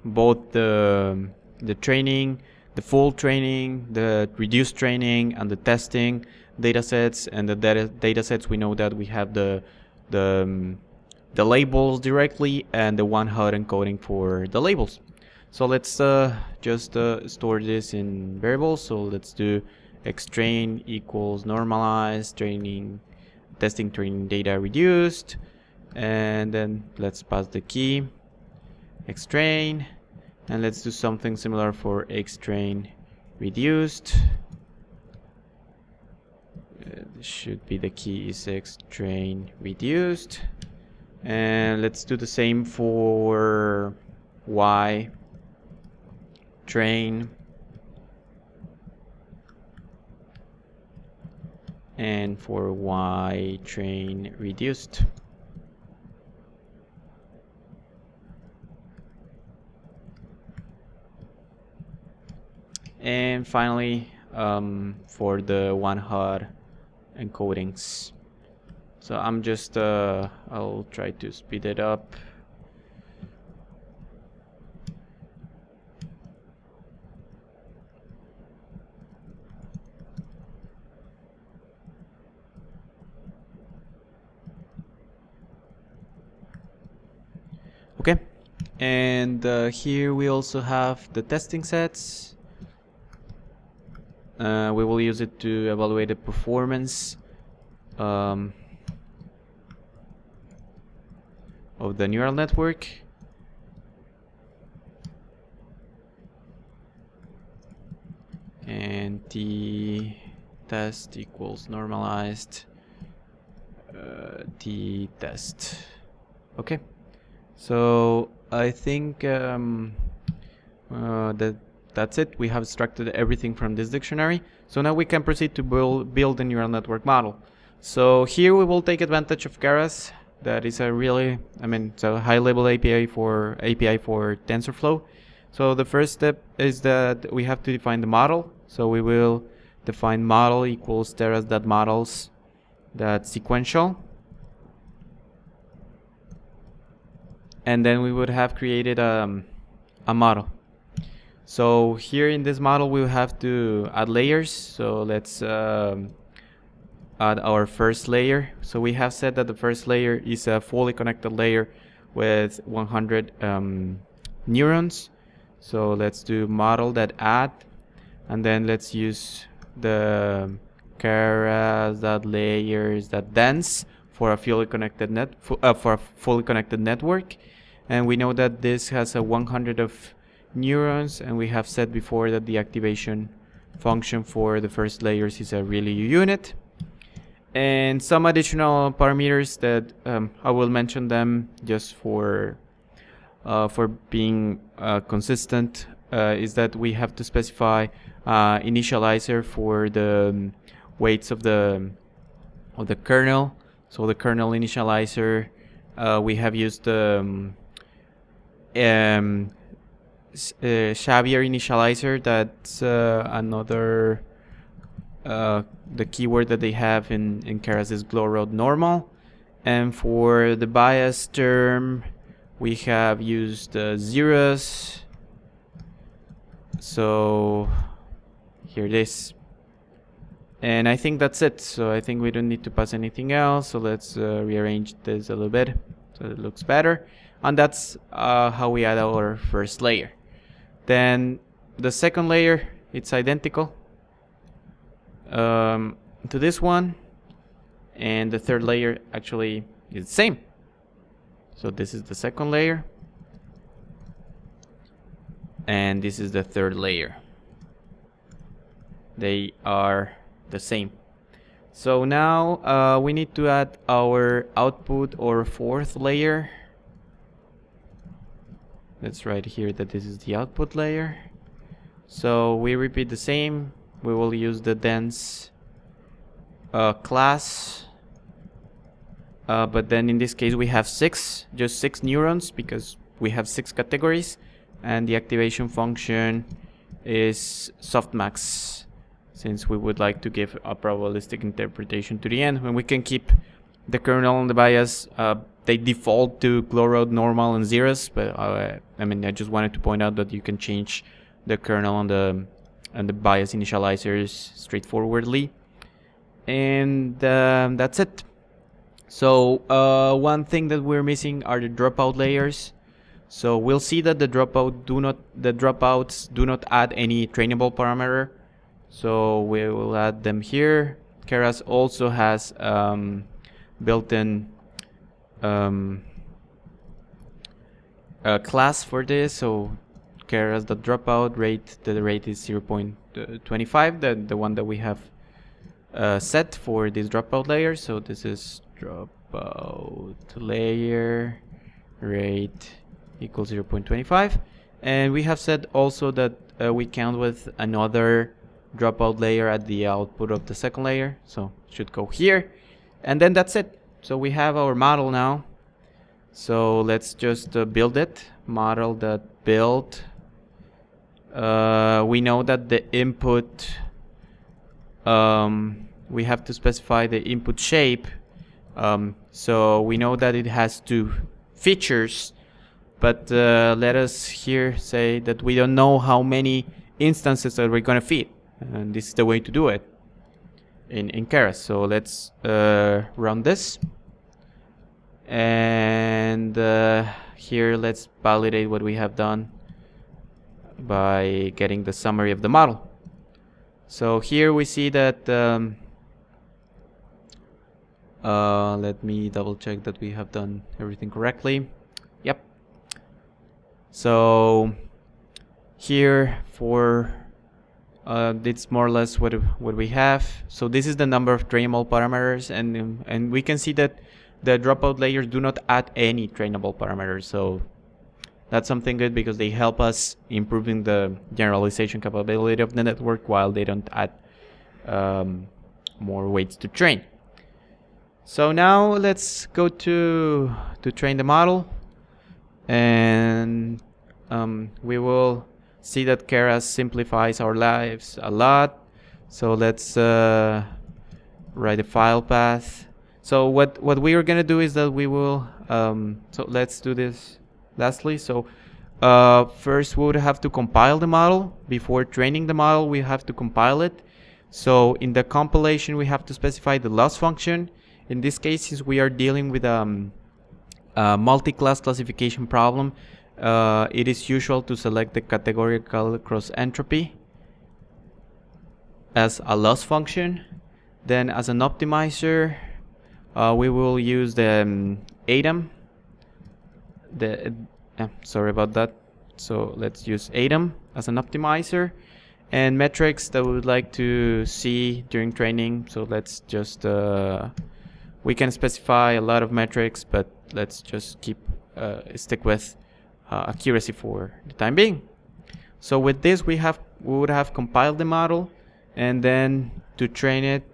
both the training, the full training, the reduced training, and the testing datasets. And the datasets, we know that we have the labels directly and the one-hot encoding for the labels. So let's just store this in variables. So let's do xtrain equals normalized training testing training data reduced, and then let's pass the key xtrain, and let's do something similar for xtrain reduced. This should be the key is xtrain reduced, and let's do the same for y train and for y train reduced. And finally for the one-hot encodings. So I'm just I'll try to speed it up. Okay, and here we also have the testing sets. We will use it to evaluate the performance of the neural network. And t test equals normalized t test. Okay, so I think that's it. We have extracted everything from this dictionary. So now we can proceed to build the neural network model. So here we will take advantage of Keras. That is a really, it's a high-level API for TensorFlow. So the first step is that we have to define the model. So we will define model equals teras.models sequential. And then we would have created a model. So here in this model, we will have to add layers. So let's add our first layer. So we have said that the first layer is a fully connected layer with 100 neurons. So let's do model.add, and then let's use the keras.layers.dense for a fully connected network. And we know that this has a 100 of neurons, and we have said before that the activation function for the first layers is a really unit. And some additional parameters that I will mention them just for being consistent is that we have to specify initializer for the weights of the kernel. So the kernel initializer, we have used Xavier initializer. That's another the keyword that they have in Keras is Dorado normal. And for the bias term, we have used zeros. So here it is. And I think that's it. So I think we don't need to pass anything else. So let's rearrange this a little bit so it looks better. And that's how we add our first layer. Then the second layer, it's identical to this one. And the third layer actually is the same. So this is the second layer. And this is the third layer. They are the same. So now we need to add our output or fourth layer. Let's write here that this is the output layer. So we repeat the same. We will use the dense class. But then in this case we have just six neurons because we have 6 categories. And the activation function is softmax, since we would like to give a probabilistic interpretation to the end. When we can keep the kernel and the bias, they default to Dorado normal and zeros, but I mean, I just wanted to point out that you can change the kernel and the bias initializers straightforwardly. And that's it. So one thing that we're missing are the dropout layers. So we'll see that the dropouts do not add any trainable parameter. So we will add them here. Keras also has built-in class for this. So Keras the dropout rate, the rate is 0.25, the one that we have set for this dropout layer. So this is dropout layer rate equals 0.25, and we have said also that we count with another dropout layer at the output of the second layer, so it should go here, and then that's it. So we have our model now. So let's just build it. Model.build. We know that the input, we have to specify the input shape. So we know that it has 2 features. But let us here say that we don't know how many instances that we're going to feed. And this is the way to do it in Keras. So let's run this. And here let's validate what we have done by getting the summary of the model. So here we see that, let me double check that we have done everything correctly. Yep. So here for it's more or less what we have. So this is the number of trainable parameters, and we can see that the dropout layers do not add any trainable parameters. So that's something good because they help us improving the generalization capability of the network while they don't add more weights to train. So now let's go to train the model, and we will see that Keras simplifies our lives a lot. So let's write a file path. So what we are gonna do is that we will so let's do this lastly. So first we would have to compile the model. Before training the model, we have to compile it. So in the compilation, we have to specify the loss function. In this case, since we are dealing with a multi-class classification problem, it is usual to select the categorical cross entropy as a loss function. Then as an optimizer, we will use the ATOM. Sorry about that. So let's use ATOM as an optimizer. And metrics that we would like to see during training. So let's just, we can specify a lot of metrics, but let's just stick with accuracy for the time being. So with this, we would have compiled the model, and then to train it,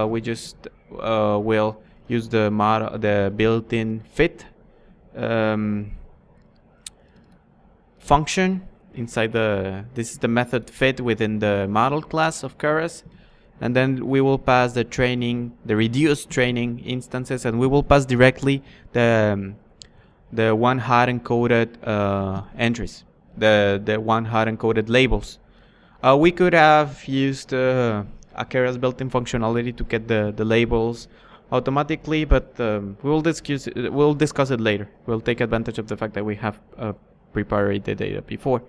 we just will use the model, the built-in fit function inside this is the method fit within the model class of Keras, and then we will pass the reduced training instances, and we will pass directly the one hot encoded entries, the one hot encoded labels. We could have used a Keras built-in functionality to get the labels automatically, but we'll discuss it later. We'll take advantage of the fact that we have prepared the data before.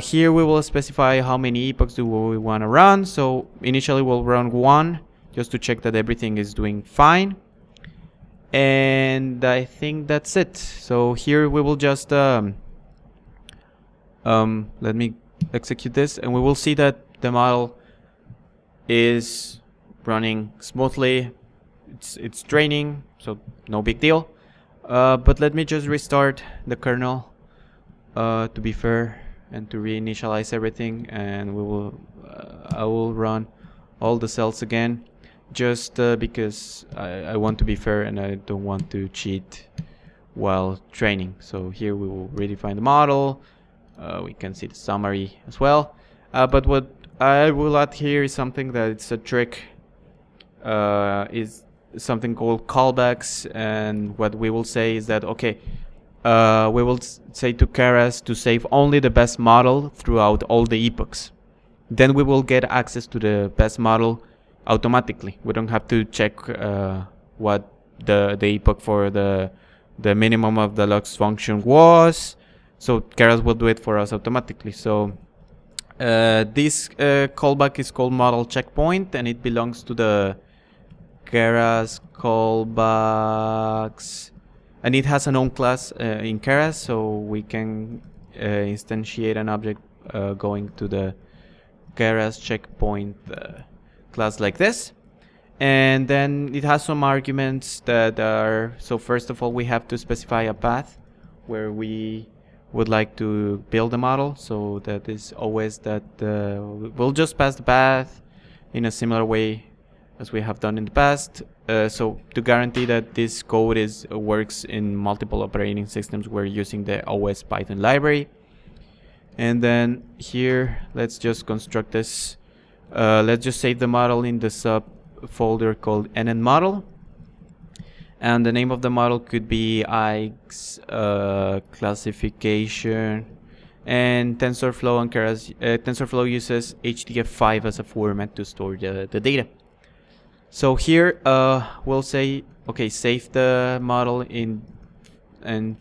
Here we will specify how many epochs do we want to run. So initially we'll run 1 just to check that everything is doing fine. And I think that's it. So here we will just let me execute this, and we will see that the model is running smoothly. It's training, so no big deal. But let me just restart the kernel to be fair and to reinitialize everything, and I will run all the cells again, just because I want to be fair and I don't want to cheat while training. So here we will redefine the model. We can see the summary as well. But what I will add here is something that it's a trick. Is something called callbacks, and what we will say is that okay, we will say to Keras to save only the best model throughout all the epochs. Then we will get access to the best model automatically. We don't have to check what the epoch for the minimum of the lux function was. So Keras will do it for us automatically. So this callback is called model checkpoint, and it belongs to the Keras callbacks, and it has an own class in Keras, so we can instantiate an object going to the Keras checkpoint class like this. And then it has some arguments that are, so first of all we have to specify a path where we would like to build a model. So that is always that we'll just pass the path in a similar way as we have done in the past. So to guarantee that this code works in multiple operating systems, we're using the OS Python library. And then here, let's just construct this. Let's just save the model in the subfolder called NNModel. And the name of the model could be IEEE classification. And TensorFlow and Keras, TensorFlow uses HDF5 as a format to store the data. So here we'll say, okay, save the model in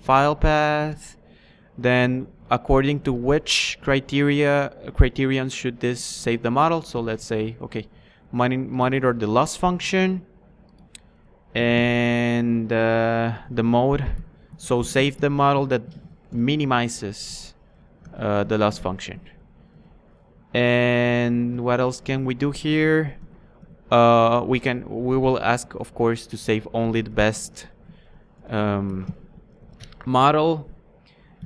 file path. Then according to which criterion should this save the model? So let's say, okay, monitor the loss function and the mode. So save the model that minimizes the loss function. And what else can we do here? We will ask, of course, to save only the best model,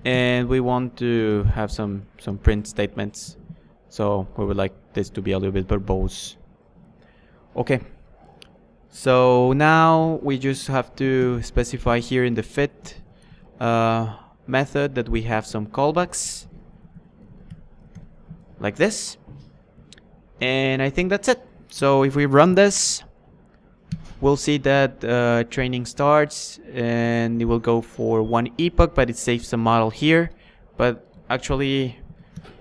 and we want to have some print statements. So we would like this to be a little bit verbose. Okay. So now we just have to specify here in the fit method that we have some callbacks like this, and I think that's it. So if we run this, we'll see that training starts, and it will go for 1 epoch, but it saves the model here. But actually,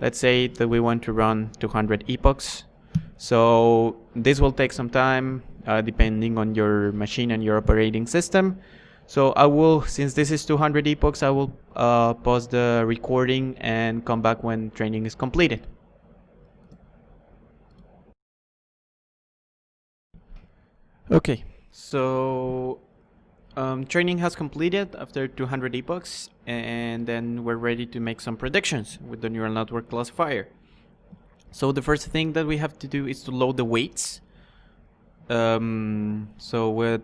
let's say that we want to run 200 epochs. So this will take some time depending on your machine and your operating system. So I will, since this is 200 epochs, I will pause the recording and come back when training is completed. Okay, so training has completed after 200 epochs, and then we're ready to make some predictions with the neural network classifier. So the first thing that we have to do is to load the weights. So what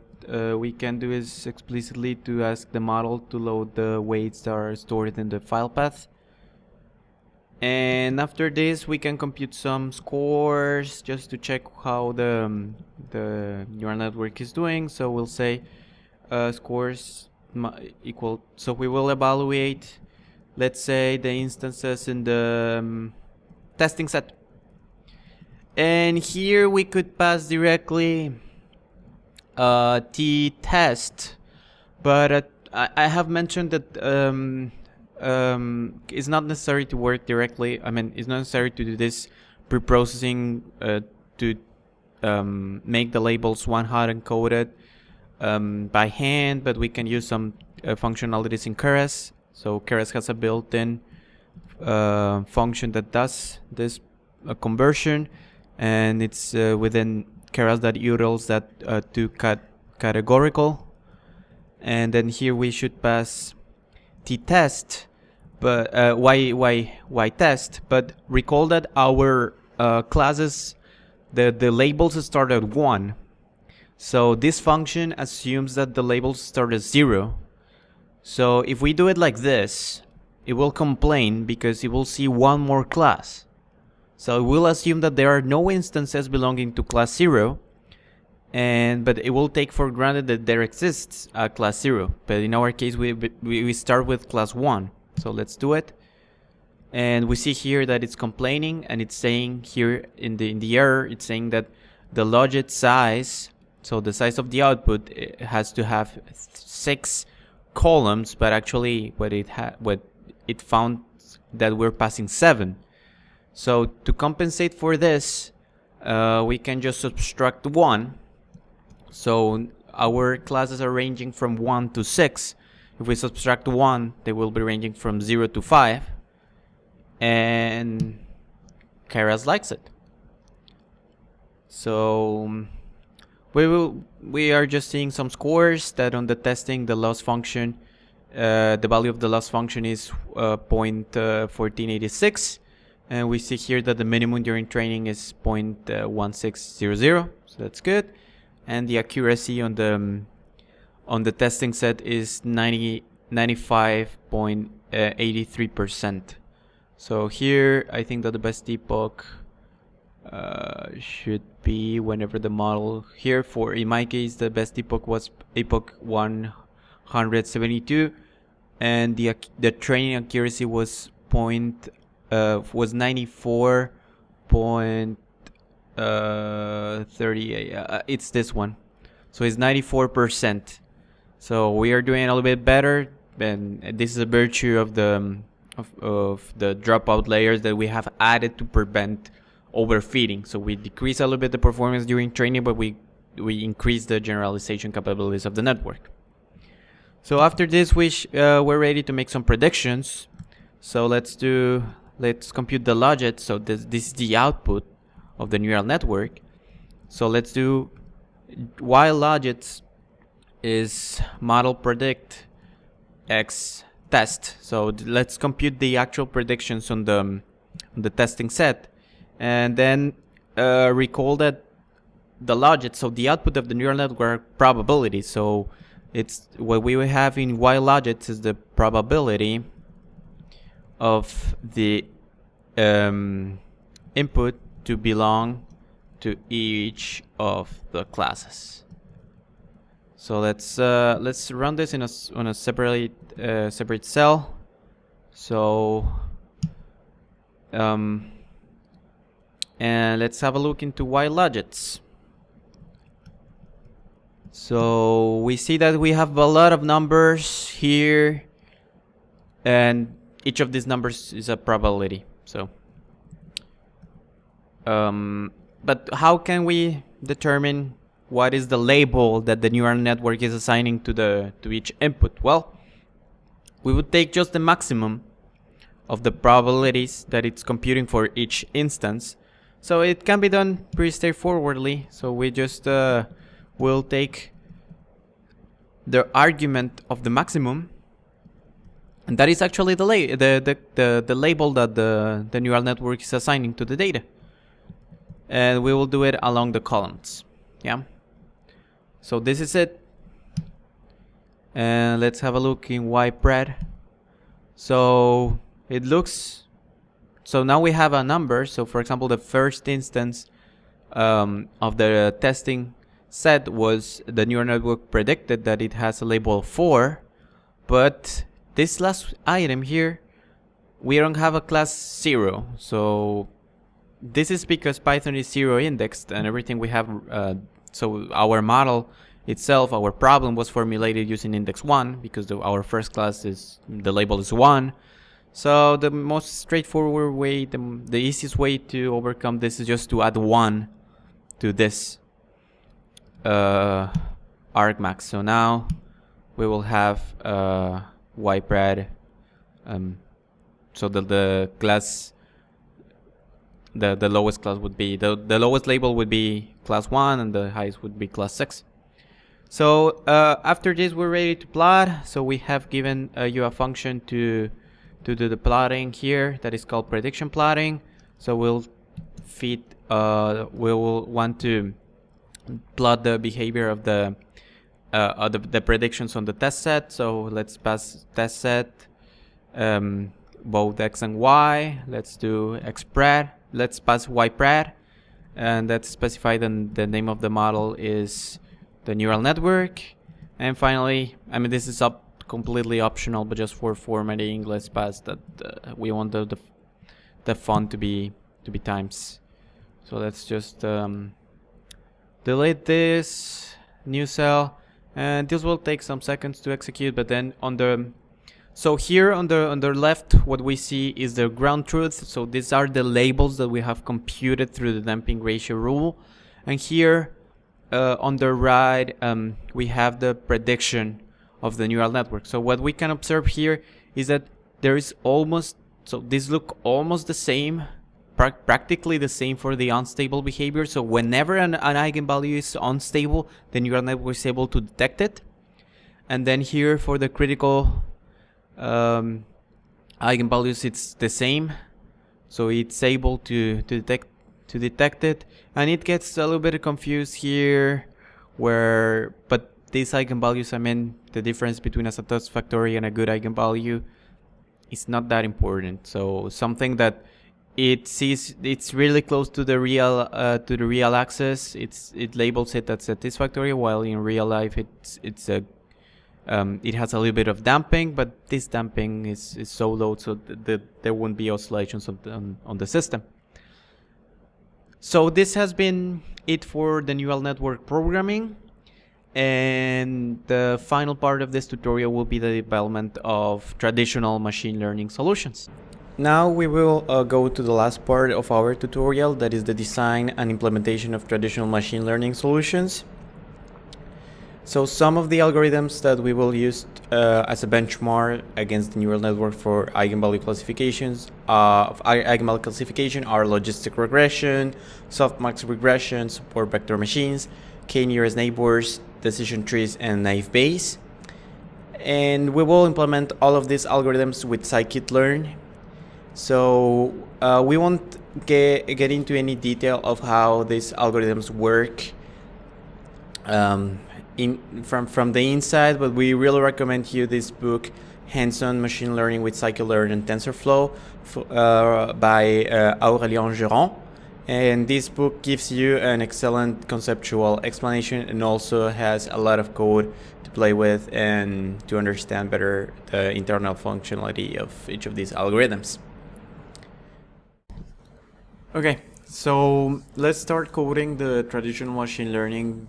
we can do is explicitly to ask the model to load the weights that are stored in the file path. And after this, we can compute some scores just to check how the neural network is doing. So we'll say scores equal. So we will evaluate, let's say, the instances in the testing set. And here we could pass directly t-test, but I have mentioned that it's not necessary to work directly. I mean, it's not necessary to do this pre-processing to make the labels one-hot encoded by hand, but we can use some functionalities in Keras. So Keras has a built-in function that does this conversion, and it's within Keras.utils that to categorical. And then here we should pass t-test, but why test? But recall that our classes, the labels start at 1. So this function assumes that the labels start at 0. So if we do it like this, it will complain because it will see one more class. So it will assume that there are no instances belonging to class 0, but it will take for granted that there exists a class 0. But in our case, we start with class 1. So let's do it. And we see here that it's complaining, and it's saying here in the error, it's saying that the logit size, so the size of the output, it has to have 6 columns, but actually what it found that we're passing 7. So to compensate for this, we can just subtract 1. So our classes are ranging from 1 to 6. If we subtract 1, they will be ranging from 0 to 5. And Keras likes it. So we are just seeing some scores that on the testing, the loss function, the value of the loss function is 0.1486. And we see here that the minimum during training is 0.1600. So that's good. And the accuracy on the testing set is 95.83%. So here I think that the best epoch should be whenever the model here, for in my case the best epoch was epoch 172, and the training accuracy was 94.38. It's this one, so it's 94%. So we are doing a little bit better, and this is a virtue of the dropout layers that we have added to prevent overfitting. So we decrease a little bit the performance during training, but we increase the generalization capabilities of the network. So after this, we're ready to make some predictions. So let's compute the logit. So this is the output of the neural network. So let's do while logits is model predict x test. So let's compute the actual predictions on the testing set, and then recall that the logit, so the output of the neural network probability. So it's what we have in while logits is the probability of the input to belong to each of the classes. So let's run this on a separate cell. So and let's have a look into while logits. So we see that we have a lot of numbers here, and each of these numbers is a probability. So but how can we determine what is the label that the neural network is assigning to each input? Well, we would take just the maximum of the probabilities that it's computing for each instance. So it can be done pretty straightforwardly. So we just will take the argument of the maximum, and that is actually the label that the neural network is assigning to the data. And we will do it along the columns. Yeah. So this is it. And let's have a look in YPRED. So it looks So now we have a number. So for example, the first instance of the testing set was the neural network predicted that it has a label of 4, but this last item here, we don't have a class 0. So this is because Python is 0 indexed and everything we have, so our model itself, our problem was formulated using index 1 because our first class is, the label is 1. So the most straightforward way, the easiest way to overcome this is just to add 1 to this argmax. So now we will have ypred, so the class, the lowest class would be, the lowest label would be class 1 and the highest would be class 6. So after this we're ready to plot. So we have given you a function to do the plotting here that is called prediction plotting. So we'll feed, we will want to plot the behavior of the predictions on the test set. So let's pass test set both x and y. Let's do xpred. Let's pass ypred, and let's specify the name of the model is the neural network. And finally, I mean, this is completely optional, but just for formatting, let's pass that we want the font to be times. So let's just delete this new cell, and this will take some seconds to execute. But then on the, so here on the left, what we see is the ground truth. So these are the labels that we have computed through the damping ratio rule. And here on the right, we have the prediction of the neural network. So what we can observe here is that there is almost, so these look almost the same, practically the same for the unstable behavior. So whenever an eigenvalue is unstable, the neural network is able to detect it. And then here for the critical eigenvalues, it's the same. So it's able to detect it. And it gets a little bit confused here, but these eigenvalues, I mean, the difference between a satisfactory and a good eigenvalue is not that important. So something that it sees, it's really close to the real axis, it labels it as satisfactory, while in real life it has a little bit of damping, but this damping is so low so there won't be oscillations on the system. So this has been it for the neural network programming, and the final part of this tutorial will be the development of traditional machine learning solutions. Now we will go to the last part of our tutorial, that is the design and implementation of traditional machine learning solutions. So some of the algorithms that we will use as a benchmark against the neural network for eigenvalue classifications eigenvalue classification are logistic regression, softmax regression, support vector machines, k-nearest neighbors, decision trees, and naive Bayes. And we will implement all of these algorithms with scikit-learn. So we won't get into any detail of how these algorithms work from the inside, but we really recommend you this book, Hands-on Machine Learning with Scikit-learn and TensorFlow by Aurélien Geron. And this book gives you an excellent conceptual explanation and also has a lot of code to play with and to understand better the internal functionality of each of these algorithms. Okay, so let's start coding the traditional machine learning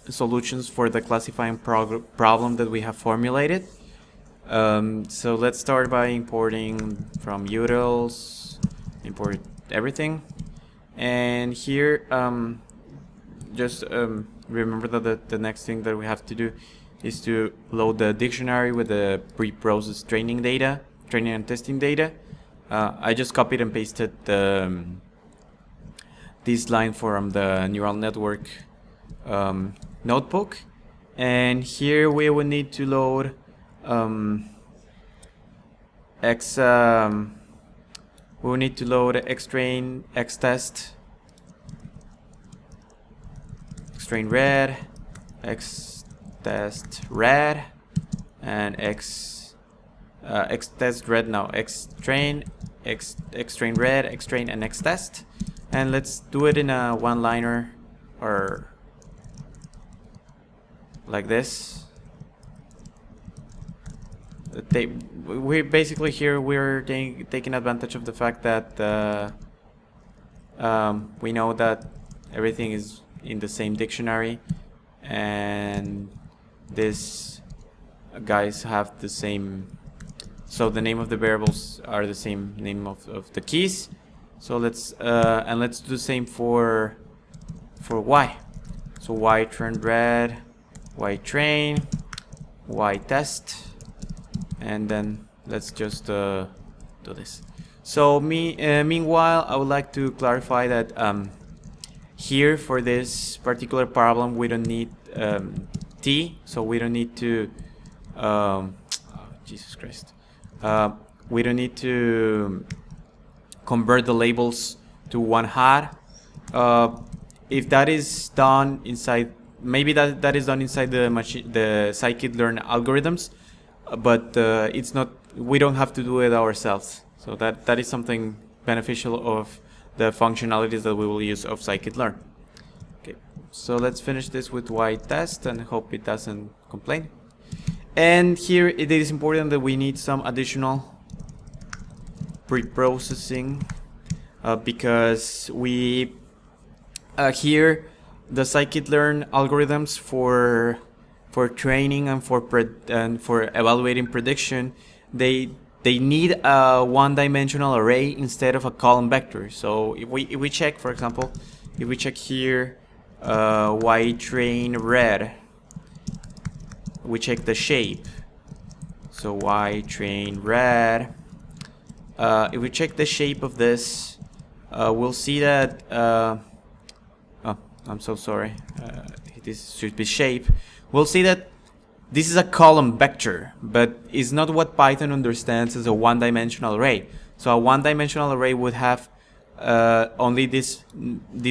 solutions for the classifying problem that we have formulated. So let's start by importing from utils, import everything. And here, just remember that the next thing that we have to do is to load the dictionary with the pre-processed training and testing data. I just copied and pasted this line from the neural network notebook, and here we will need to load we will need to load xtrain, xtest, xtrain red, xtest red, and xtest red, now xtrain, xtrain red, xtrain, and xtest. And let's do it in a one-liner or like this. We basically here we're taking advantage of the fact that we know that everything is in the same dictionary, and these guys have the same, so the name of the variables are the same name of the keys. So let's and let's do the same for y. So y turned red, y train, y test, and then let's just do this. So meanwhile, I would like to clarify that here for this particular problem we don't need t, so we don't need to oh, Jesus Christ, we don't need to convert the labels to one hot. If that is done inside, maybe that is done inside the machine, the scikit-learn algorithms, but it's not. We don't have to do it ourselves. So that is something beneficial of the functionalities that we will use of scikit-learn. Okay, so let's finish this with y test and hope it doesn't complain. And here it is important that we need some additional pre-processing because we here the scikit-learn algorithms for training and for evaluating prediction, they need a one-dimensional array instead of a column vector. So if we check, for example, if we check here y train red, we check the shape. So y train red. If we check the shape of this, we'll see that. Oh, I'm so sorry. This should be shape. We'll see that this is a column vector, but it's not what Python understands as a one-dimensional array. So a one-dimensional array would have only these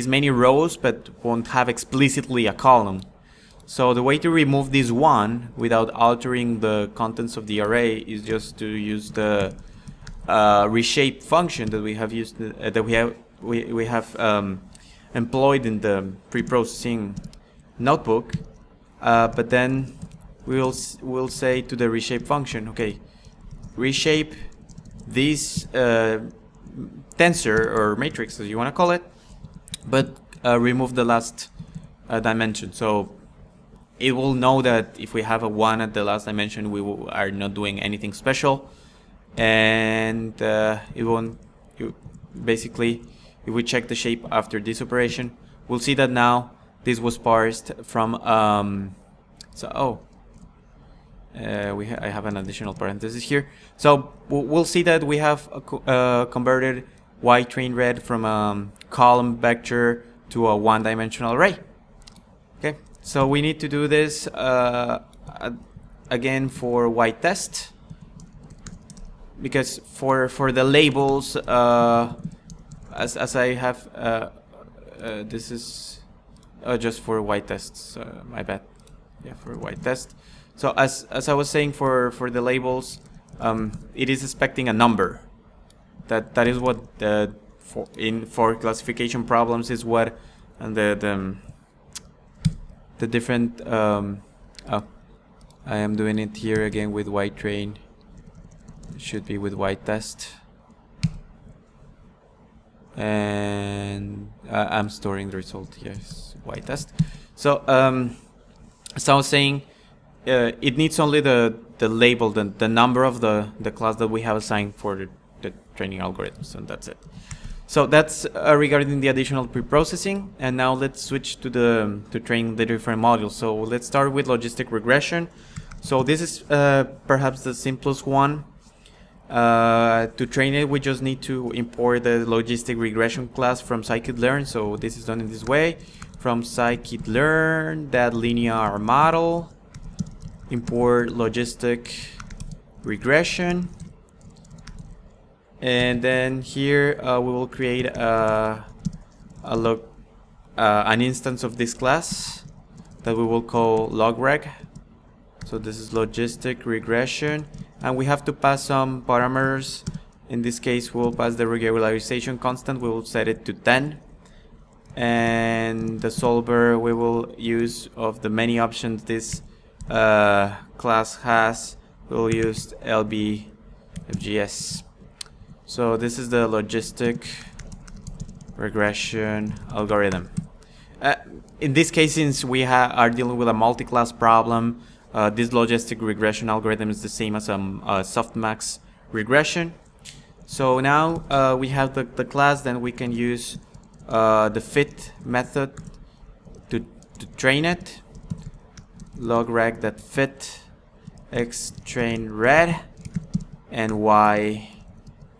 many rows, but won't have explicitly a column. So the way to remove this one without altering the contents of the array is just to use the reshape function that we have used we have employed in the pre-processing notebook. But then we'll say to the reshape function, okay, reshape this tensor or matrix, as you want to call it, but remove the last dimension. So it will know that if we have a 1 at the last dimension, we are not doing anything special, and it won't. Basically, if we check the shape after this operation, we'll see that now this was parsed from I have an additional parenthesis here. So we'll see that we have converted y train red from a column vector to a one-dimensional array. Okay, so we need to do this again for y test, because for the labels, as I have this is just for y tests. My bad. Yeah, for y test. So as I was saying, for the labels, it is expecting a number. That is what for classification problems is what, and the different. Oh, I am doing it here again with y train. It should be with y test, and I'm storing the result. Yes, y test. So as I was saying, it needs only the label, the number of the class that we have assigned for the training algorithms, and that's it. So that's regarding the additional pre-processing. And now let's switch to train the different modules. So let's start with logistic regression. So this is perhaps the simplest one. To train it, we just need to import the logistic regression class from scikit-learn. So this is done in this way: from scikit-learn that linear model, import logistic regression, and then here we will create an instance of this class that we will call logreg. So this is logistic regression, and we have to pass some parameters In this case, we'll pass the regularization constant. We will set it to 10. And the solver we will use, of the many options this class has, we'll use LBFGS. So this is the logistic regression algorithm. In this case, since we are dealing with a multi-class problem, this logistic regression algorithm is the same as softmax regression. So now we have the class, then we can use the fit method to train it. Logreg that fit x train red and y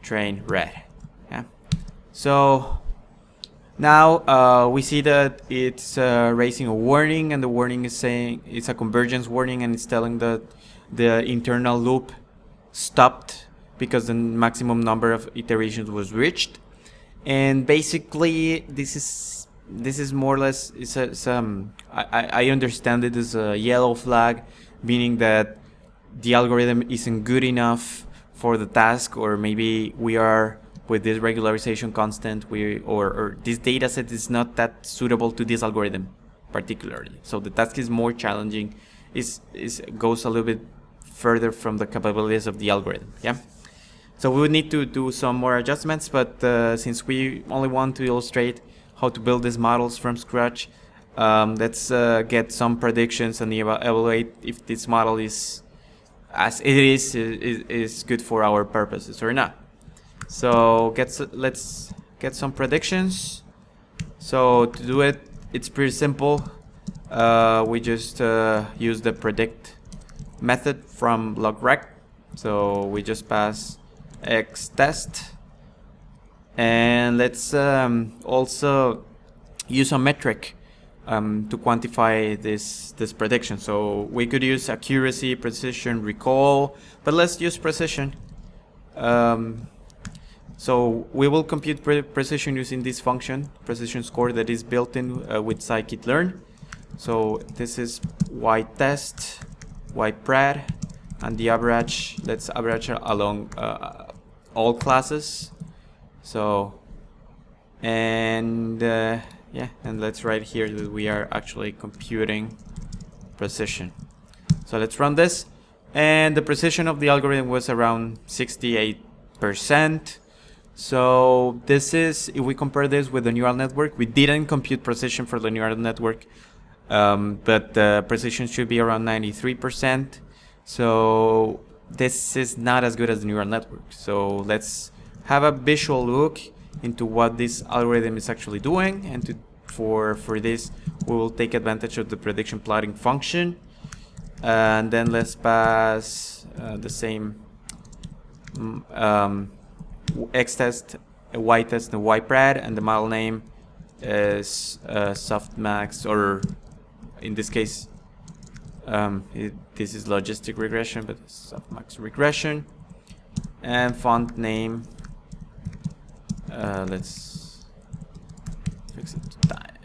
train red. Yeah. So now we see that it's raising a warning, and the warning is saying it's a convergence warning, and it's telling that the internal loop stopped because the maximum number of iterations was reached. And basically this is more or less, I understand it as a yellow flag, meaning that the algorithm isn't good enough for the task, or maybe we are with this regularization constant, or this data set is not that suitable to this algorithm particularly. So the task is more challenging, goes a little bit further from the capabilities of the algorithm. Yeah. So we would need to do some more adjustments, but since we only want to illustrate how to build these models from scratch, let's get some predictions and evaluate if this model is, as it is good for our purposes or not. So let's get some predictions. So to do it, it's pretty simple. We just use the predict method from logreg. So we just pass x test, and let's also use a metric to quantify this prediction. So we could use accuracy, precision, recall, but let's use precision. So we will compute precision using this function, precision score, that is built in with scikit-learn. So this is y test, y pred, and the average, let's average along all classes. So, and yeah, and let's write here that we are actually computing precision. So let's run this, and the precision of the algorithm was around 68%. So this is, if we compare this with the neural network, we didn't compute precision for the neural network, but the precision should be around 93%. So this is not as good as the neural network. So let's have a visual look into what this algorithm is actually doing, and for this we will take advantage of the prediction plotting function, and then let's pass the same x test, y test, and y pred, and the model name is softmax, or in this case this is logistic regression, but softmax regression, and font name, let's fix it to time.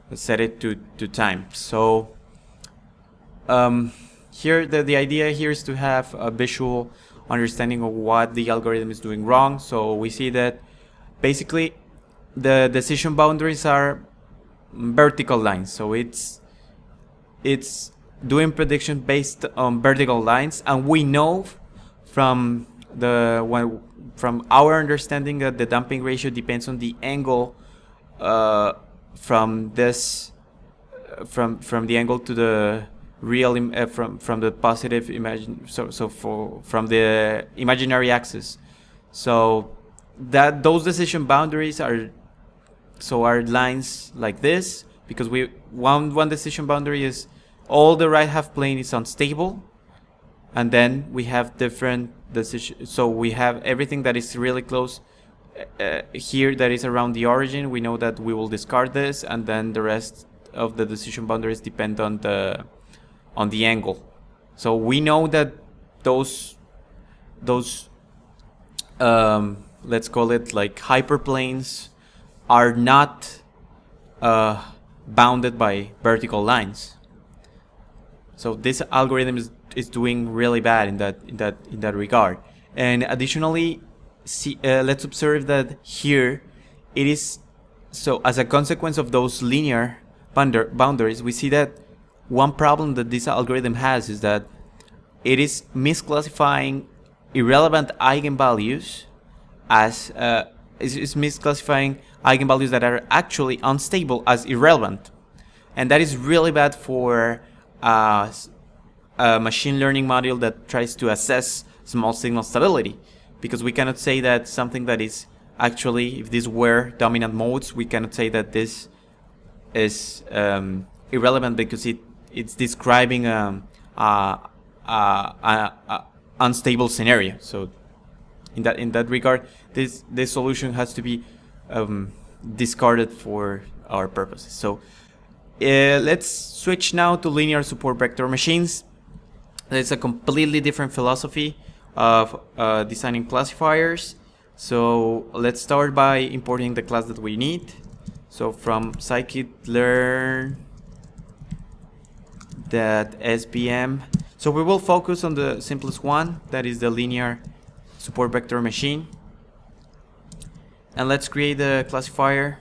Let's set it to time. So here the idea here is to have a visual understanding of what the algorithm is doing wrong. So we see that basically the decision boundaries are vertical lines. So it's doing prediction based on vertical lines, and we know from our understanding that the damping ratio depends on the angle from the angle to the real from the positive from the imaginary axis. So that those decision boundaries are lines like this, because one decision boundary is all the right half plane is unstable, and then we have different decisions. So we have everything that is really close here, that is around the origin. We know that we will discard this, and then the rest of the decision boundaries depend on the angle. So we know that those let's call it like hyperplanes are not bounded by vertical lines. So this algorithm is doing really bad in that regard. And additionally, let's observe that here it is, so as a consequence of those linear boundaries, we see that one problem that this algorithm has is that it is misclassifying irrelevant eigenvalues as is misclassifying eigenvalues that are actually unstable as irrelevant. And that is really bad for a machine learning module that tries to assess small signal stability, because we cannot say that something that is actually, if these were dominant modes, we cannot say that this is irrelevant because it's describing a unstable scenario. So in that regard, this solution has to be discarded for our purposes. So let's switch now to linear support vector machines. It's a completely different philosophy of designing classifiers. So let's start by importing the class that we need. So from scikit-learn.sbm. So we will focus on the simplest one, that is the linear support vector machine. And let's create the classifier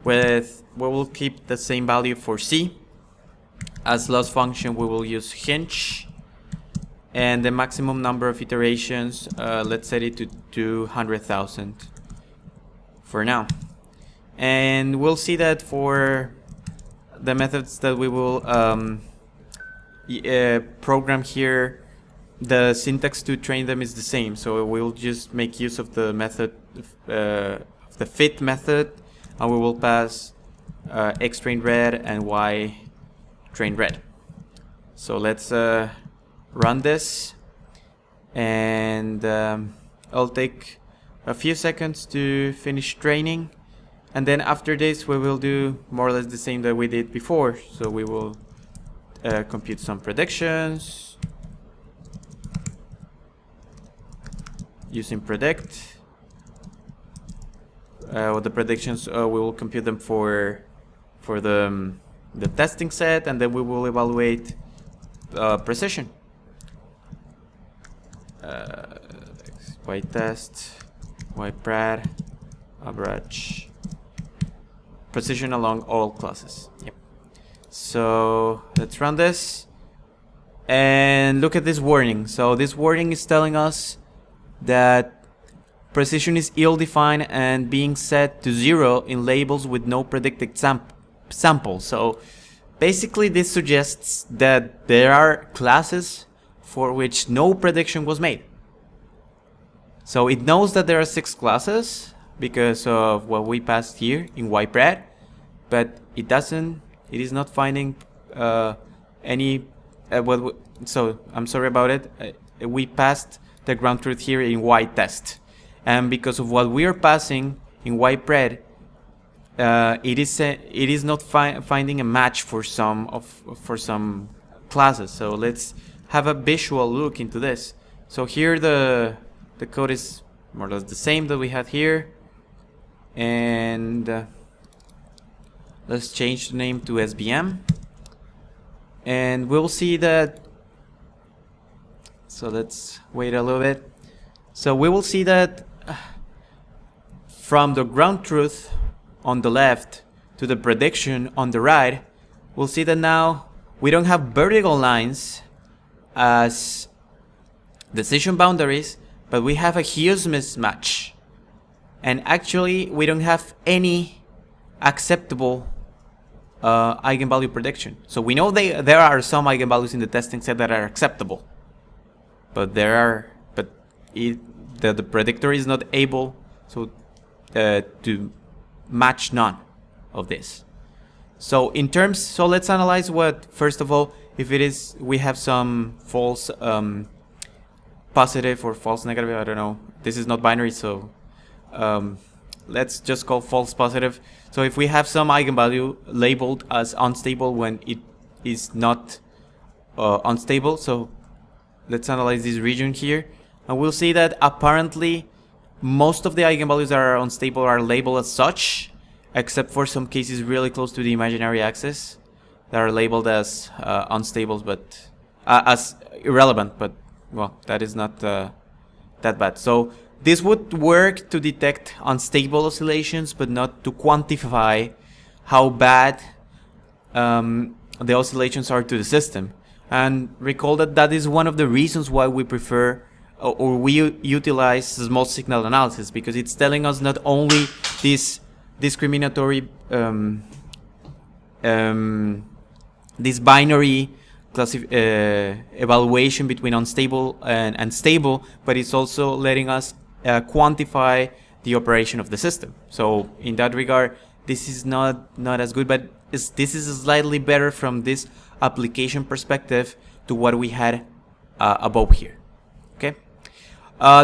we will keep the same value for C. As loss function, we will use hinge. And the maximum number of iterations, let's set it to 200,000 for now. And we'll see that for the methods that we will program here, the syntax to train them is the same. So we'll just make use of the method, of the fit method, and we will pass x train red and y train red. So let's run this, and I'll take a few seconds to finish training, and then after this we will do more or less the same that we did before. So we will compute some predictions using predict. With the predictions, we will compute them for the testing set, and then we will evaluate precision. Y test, y prad, average, precision along all classes. Yep. So let's run this and look at this warning. So this warning is telling us that precision is ill-defined and being set to 0 in labels with no predicted sample. So basically this suggests that there are classes for which no prediction was made. So it knows that there are 6 classes because of what we passed here in ypred, but it is not finding any so I'm sorry about it. We passed the ground truth here in ytest, and because of what we are passing in ypred, it is not finding a match for some classes. So let's have a visual look into this. So here the code is more or less the same that we had here, and let's change the name to SBM, and we'll see that. So let's wait a little bit. So we will see that from the ground truth on the left to the prediction on the right, we'll see that now we don't have vertical lines as decision boundaries, but we have a huge mismatch. And actually, we don't have any acceptable eigenvalue prediction. So we know there are some eigenvalues in the testing set that are acceptable, but the predictor is not able to match none of this. So let's analyze what, first of all, if it is, we have some false positive or false negative, I don't know. This is not binary, so let's just call false positive. So if we have some eigenvalue labeled as unstable when it is not unstable, so let's analyze this region here, and we'll see that apparently most of the eigenvalues that are unstable are labeled as such, except for some cases really close to the imaginary axis that are labeled as unstable, but as irrelevant, but well, that is not that bad. So this would work to detect unstable oscillations, but not to quantify how bad the oscillations are to the system. And recall that that is one of the reasons why we prefer or we utilize small signal analysis, because it's telling us not only this discriminatory this binary evaluation between unstable and stable, but it's also letting us quantify the operation of the system. So in that regard, this is not as good, but this is slightly better from this application perspective to what we had above here. Okay.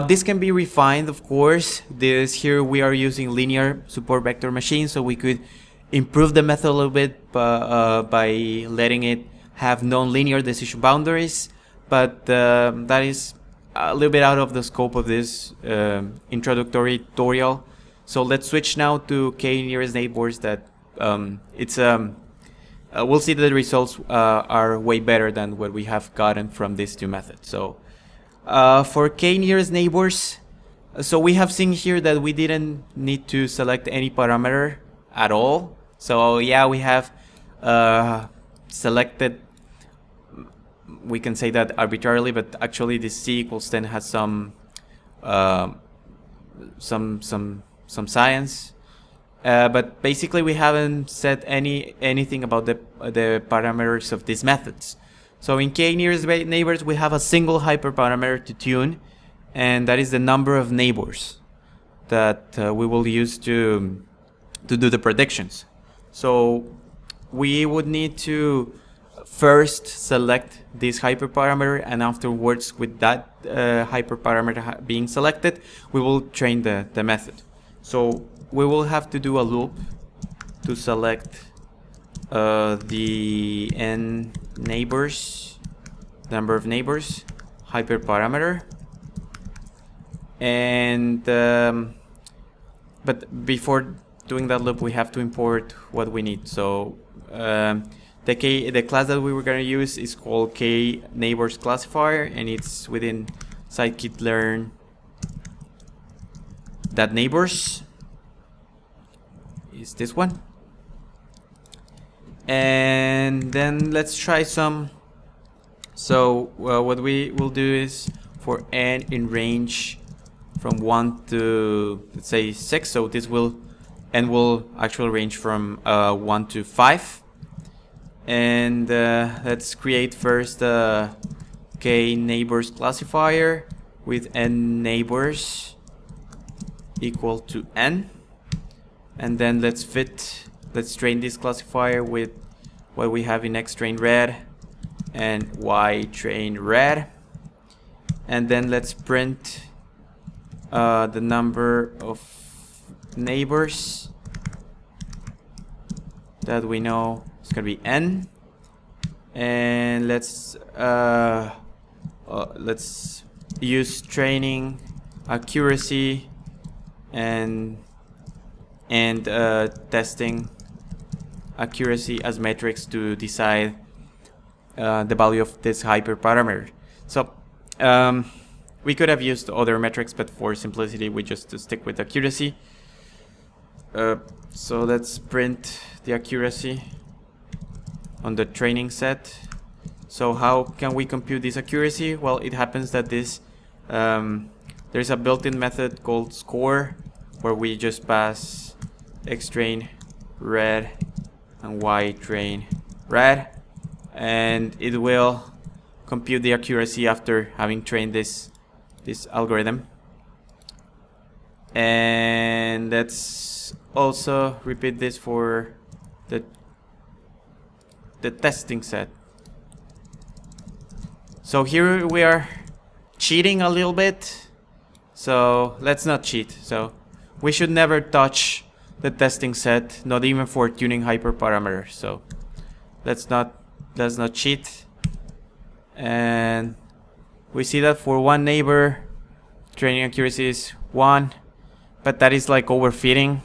This can be refined, of course. Here we are using linear support vector machine, so we could improve the method a little bit by letting it have non-linear decision boundaries, but that is a little bit out of the scope of this introductory tutorial. So let's switch now to k-nearest neighbors. That we'll see that the results are way better than what we have gotten from these two methods. So for k-nearest neighbors, so we have seen here that we didn't need to select any parameter at all. So yeah, we have selected, we can say that arbitrarily, but actually this c equals 10 has some science. But basically we haven't said anything about the parameters of these methods. So in k-nearest neighbors, we have a single hyperparameter to tune, and that is the number of neighbors that we will use to do the predictions. So we would need to first select this hyperparameter, and afterwards, with that hyperparameter being selected, we will train the method. So we will have to do a loop to select the n neighbors, number of neighbors, hyperparameter, and but before doing that loop, we have to import what we need. So the class that we were going to use is called k neighbors classifier, and it's within scikit-learn that neighbors is this one. And then let's try some. So what we will do is for n in range from 1 to, let's say, 6. So this will actually range from 1 to 5. And let's create first the k neighbors classifier with n neighbors equal to n. And then let's train this classifier with what we have in x train red and y train red. And then let's print the number of neighbors that we know is going to be n. And let's use training accuracy and testing accuracy as metrics to decide the value of this hyperparameter. So we could have used other metrics, but for simplicity we just stick with accuracy. So let's print the accuracy on the training set. So how can we compute this accuracy? Well, it happens that this there's a built-in method called score, where we just pass x train red and y train red, and it will compute the accuracy after having trained this algorithm. And let's also repeat this for the testing set. So here we are cheating a little bit, so let's not cheat. So we should never touch the testing set, not even for tuning hyperparameters. So let's not cheat. And we see that for one neighbor, training accuracy is 1, but that is like overfitting.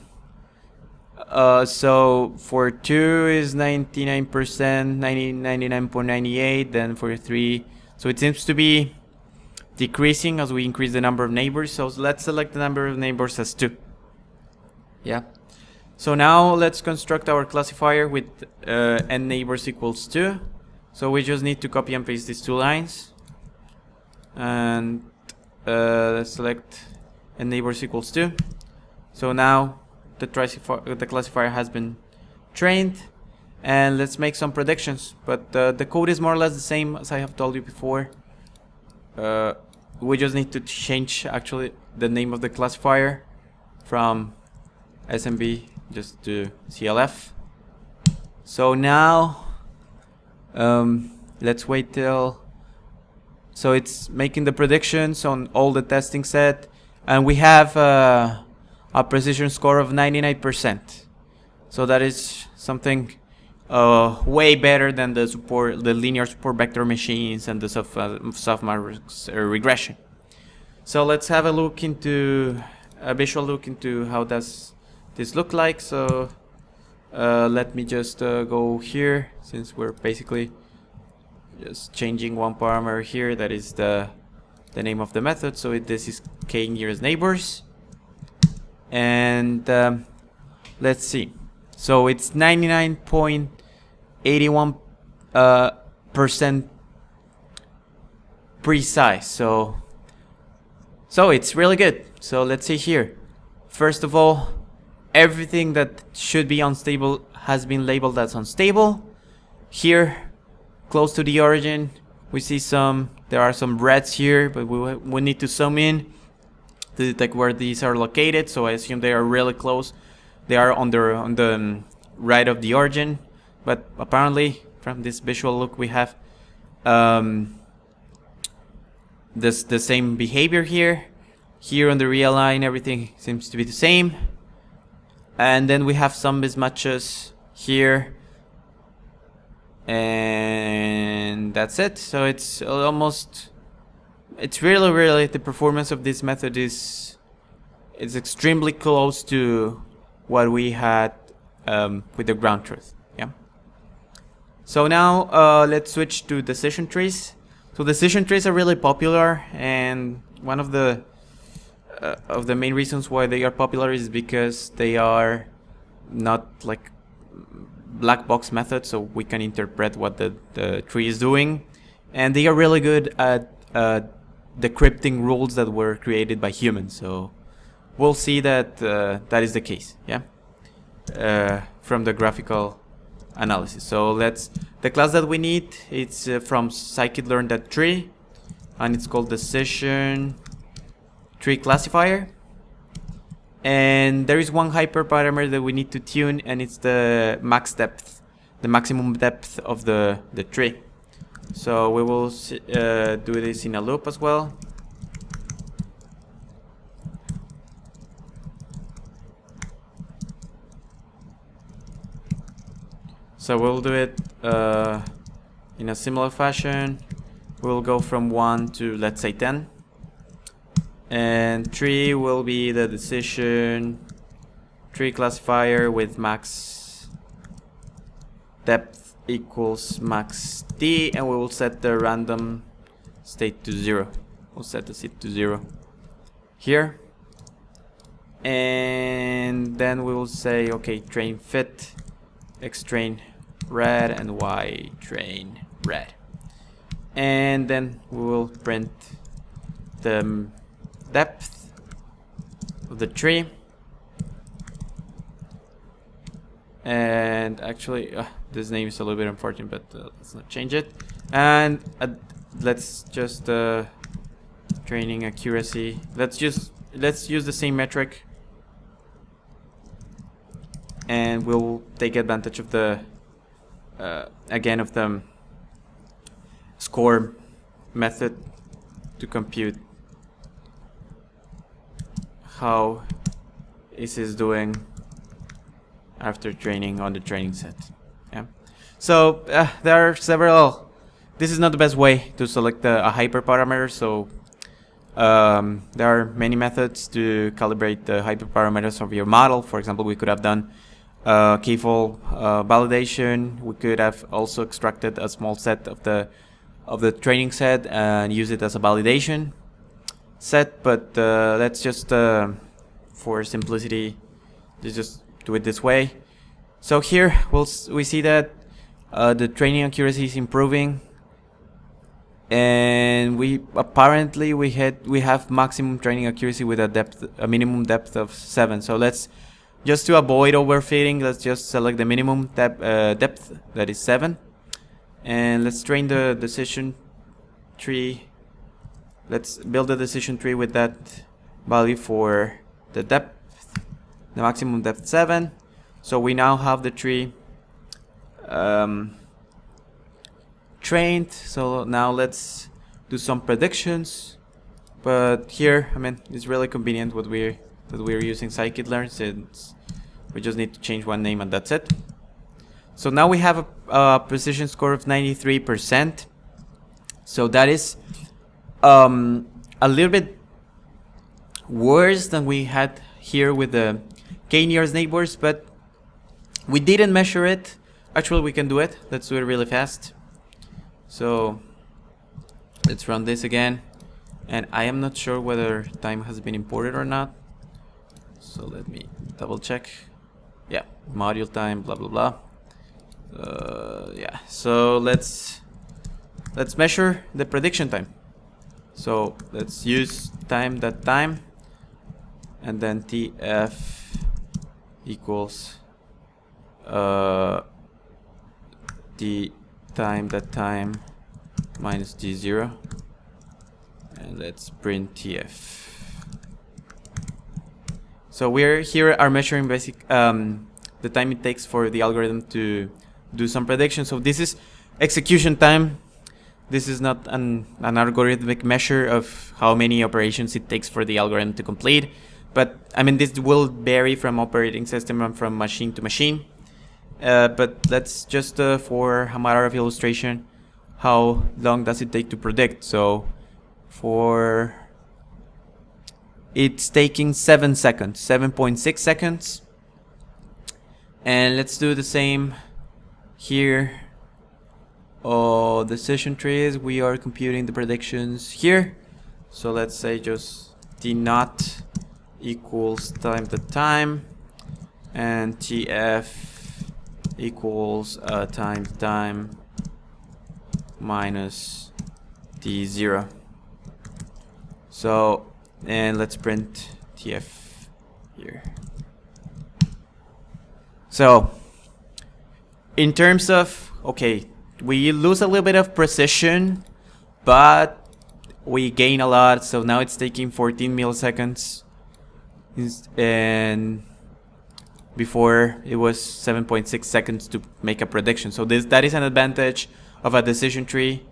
So for 2 is 99%, 99.98, then for 3, so it seems to be decreasing as we increase the number of neighbors. So let's select the number of neighbors as 2. Yeah. So now let's construct our classifier with n neighbors equals 2. So we just need to copy and paste these 2 lines. And let's select n neighbors equals 2. So now the classifier has been trained. And let's make some predictions. But the code is more or less the same as I have told you before. We just need to change actually the name of the classifier from SMB just to CLF. So now let's wait till, so it's making the predictions on all the testing set, and we have a precision score of 99%. So that is something way better than the linear support vector machines and the software regression. So let's have a look into a visual look into how does this look like. So let me just go here, since we're basically just changing one parameter here, that is the name of the method. So this is k nearest neighbors, and let's see. So it's 99.81% precise. So it's really good. So let's see here. First of all, everything that should be unstable has been labeled as unstable. Here, close to the origin, we see there are some reds here, but we need to zoom in to detect where these are located. So I assume they are really close. They are on the right of the origin, but apparently from this visual look we have the same behavior here. Here on the real line, everything seems to be the same, and then we have some mismatches here, and that's it. So it's really the performance of this method is extremely close to what we had with the ground truth. Yeah. So now let's switch to decision trees. So decision trees are really popular, and one of the main reasons why they are popular is because they are not like black box methods, so we can interpret what the tree is doing, and they are really good at decrypting rules that were created by humans. So we'll see that that is the case. Yeah. From the graphical analysis. So the class that we need, it's from scikit-learn.tree, and it's called decision tree classifier. And there is one hyperparameter that we need to tune, and it's the max depth, the maximum depth of the tree. So we will do this in a loop as well. So we'll do it in a similar fashion. We'll go from 1 to, let's say, 10. And 3 will be the decision tree classifier with max depth equals max d, and we will set the random state to 0. We'll set the seed to 0 here. And then we will say, okay, train fit, x train red and y train red, and then we will print the depth of the tree. And actually this name is a little bit unfortunate, but let's not change it. And let's just training accuracy, let's use the same metric, and we'll take advantage of the again of the score method to compute how is this doing after training on the training set. Yeah. So there are several. This is not the best way to select a hyperparameter. So there are many methods to calibrate the hyperparameters of your model. For example, we could have done keyfold validation. We could have also extracted a small set of the training set and use it as a validation set, but let's just for simplicity just do it this way. So here we see that the training accuracy is improving, and we have maximum training accuracy with a minimum depth of 7. So let's just to avoid overfitting, let's just select the minimum depth that is 7, and let's train the decision tree. Let's build a decision tree with that value for the depth, the maximum depth 7. So we now have the tree trained. So now let's do some predictions. But here, I mean, it's really convenient that we're using scikit-learn, since we just need to change one name and that's it. So now we have a precision score of 93%. So that is a little bit worse than we had here with the k-nearest neighbors, but we didn't measure it. Actually, we can do it. Let's do it really fast. So let's run this again, and I am not sure whether time has been imported or not, so let me double check. Yeah, module time, blah blah blah. Yeah, so let's measure the prediction time. So let's use time.time, and then tf equals the time.time minus d0, and let's print tf. So we're measuring the time it takes for the algorithm to do some prediction. So this is execution time. This is not an algorithmic measure of how many operations it takes for the algorithm to complete, but I mean, this will vary from operating system and from machine to machine. But let's just for a matter of illustration, how long does it take to predict? So it's taking 7 seconds, 7.6 seconds. And let's do the same here. Decision trees, we are computing the predictions here. So let's say just t0 equals time.time, and tf equals time minus d0. So, and let's print tf here. So in terms of, okay, we lose a little bit of precision, but we gain a lot. So now it's taking 14 milliseconds, and before it was 7.6 seconds to make a prediction. So that is an advantage of a decision tree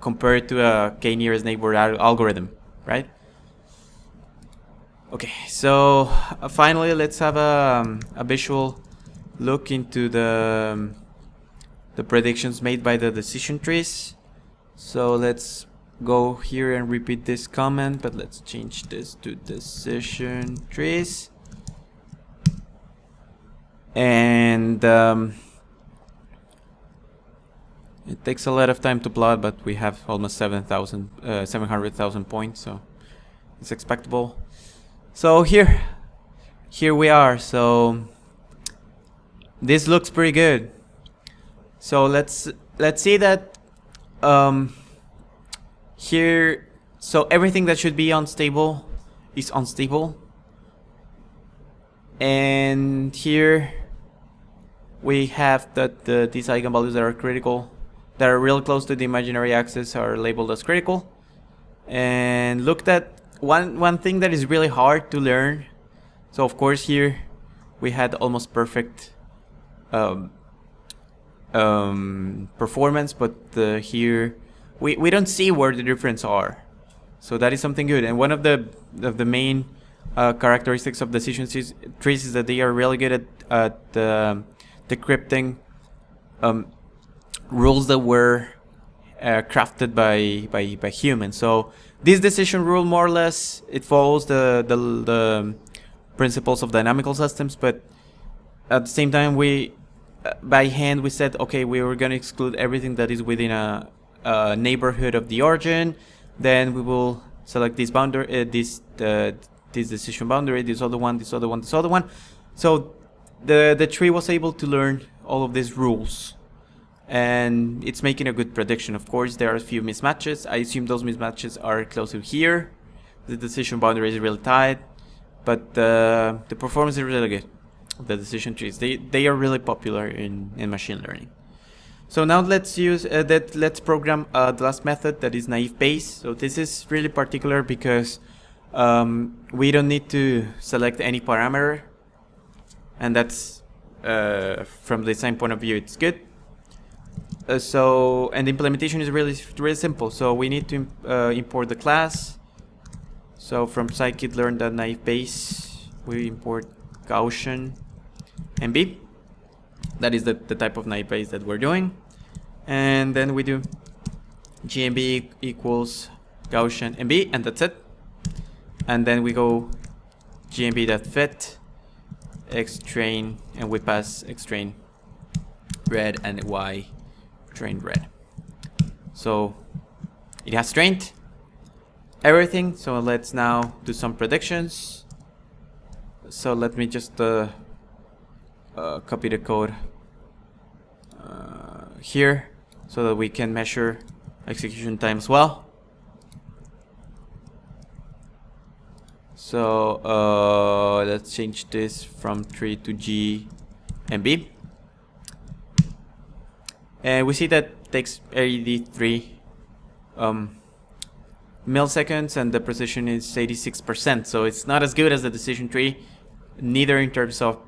compared to a k-nearest neighbor algorithm, right? Okay, so finally let's have a visual look into the predictions made by the decision trees. So let's go here and repeat this comment, but let's change this to decision trees. And it takes a lot of time to plot, but we have almost 700,000 points, so it's expectable. So here we are. So this looks pretty good. So let's see that here. So everything that should be unstable is unstable, and here we have that these eigenvalues that are critical, that are real close to the imaginary axis, are labeled as critical. And look at one thing that is really hard to learn. So of course here we had almost perfect performance, but here we don't see where the difference are. So that is something good. And one of the main characteristics of decision trees is that they are really good at decrypting rules that were crafted by humans. So this decision rule, more or less, it follows the principles of dynamical systems, but at the same time we by hand we said, okay, we were going to exclude everything that is within a neighborhood of the origin. Then we will select this boundary, this decision boundary, this other one, this other one, this other one. So the tree was able to learn all of these rules, and it's making a good prediction. Of course, there are a few mismatches. I assume those mismatches are closer here. The decision boundary is really tight, but the performance is really good. The decision trees, they are really popular in machine learning. So now let's use let's program the last method, that is naive Bayes. So this is really particular because we don't need to select any parameter, and that's from the design point of view, it's good. And the implementation is really simple. So we need to import the class. So from scikit-learn.naive Bayes, we import Gaussian MB. That is the type of naive Bayes that we're doing. And then we do GMB equals Gaussian MB, and that's it. And then we go gmb.fit xtrain, and we pass xtrain red and y trained red. So it has trained everything. So let's now do some predictions. So let me just copy the code here so that we can measure execution time as well. So let's change this from 3 to G and B. And we see that it takes 83 milliseconds, and the precision is 86%. So it's not as good as the decision tree, neither in terms of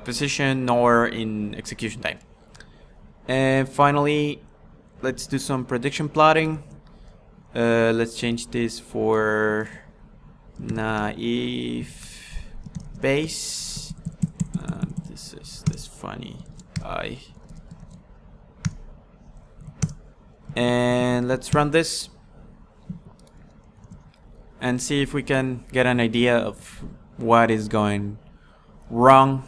precision nor in execution time. And finally, let's do some prediction plotting. Let's change this for naive Bayes. This is this funny I. And let's run this and see if we can get an idea of what is going wrong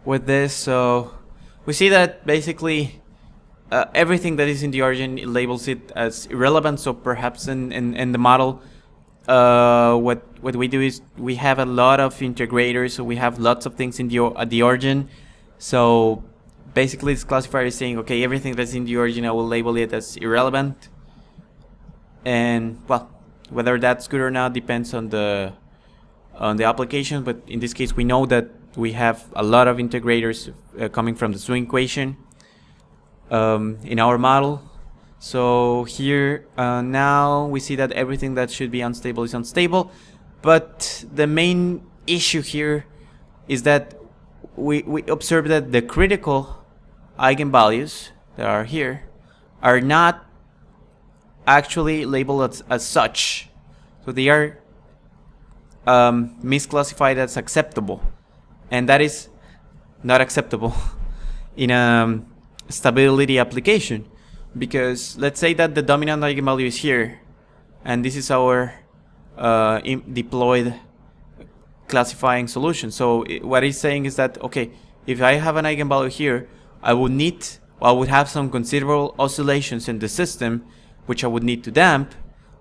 with this. So we see that basically everything that is in the origin, it labels it as irrelevant. So perhaps in the model, what we do is we have a lot of integrators, so we have lots of things in the origin. So basically this classifier is saying, okay, everything that's in the origin, I will label it as irrelevant. And well, whether that's good or not depends on the application, but in this case we know that we have a lot of integrators coming from the swing equation in our model. So here now we see that everything that should be unstable is unstable, but the main issue here is that we observe that the critical eigenvalues that are here are not actually labeled as such. So they are misclassified as acceptable, and that is not acceptable in a stability application, because let's say that the dominant eigenvalue is here, and this is our deployed classifying solution. So what it's saying is that, okay, if I have an eigenvalue here, I would have some considerable oscillations in the system, which I would need to damp,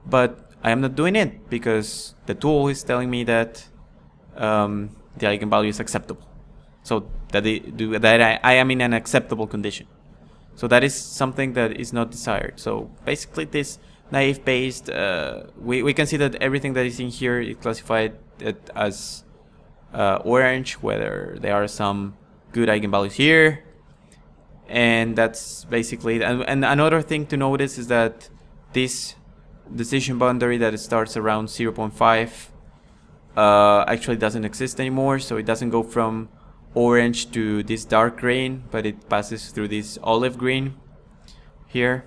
but I am not doing it because the tool is telling me that the eigenvalue is acceptable. So that I am in an acceptable condition. So that is something that is not desired. So basically this naive Bayes, we can see that everything that is in here is classified as orange, whether there are some good eigenvalues here. And that's basically it. And another thing to notice is that this decision boundary that starts around 0.5 actually doesn't exist anymore. So it doesn't go from orange to this dark green, but it passes through this olive green here.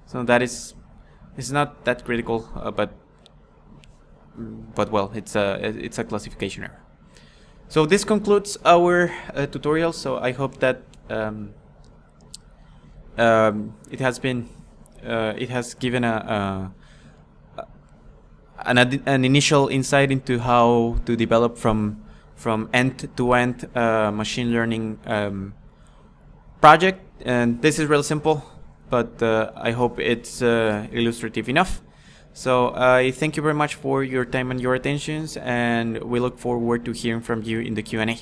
So that it's not that critical, but well, it's a classification error. So this concludes our tutorial. So I hope that it has given an initial insight into how to develop from end-to-end machine learning project. And this is real simple, but I hope it's illustrative enough. So I thank you very much for your time and your attentions, and we look forward to hearing from you in the Q&A.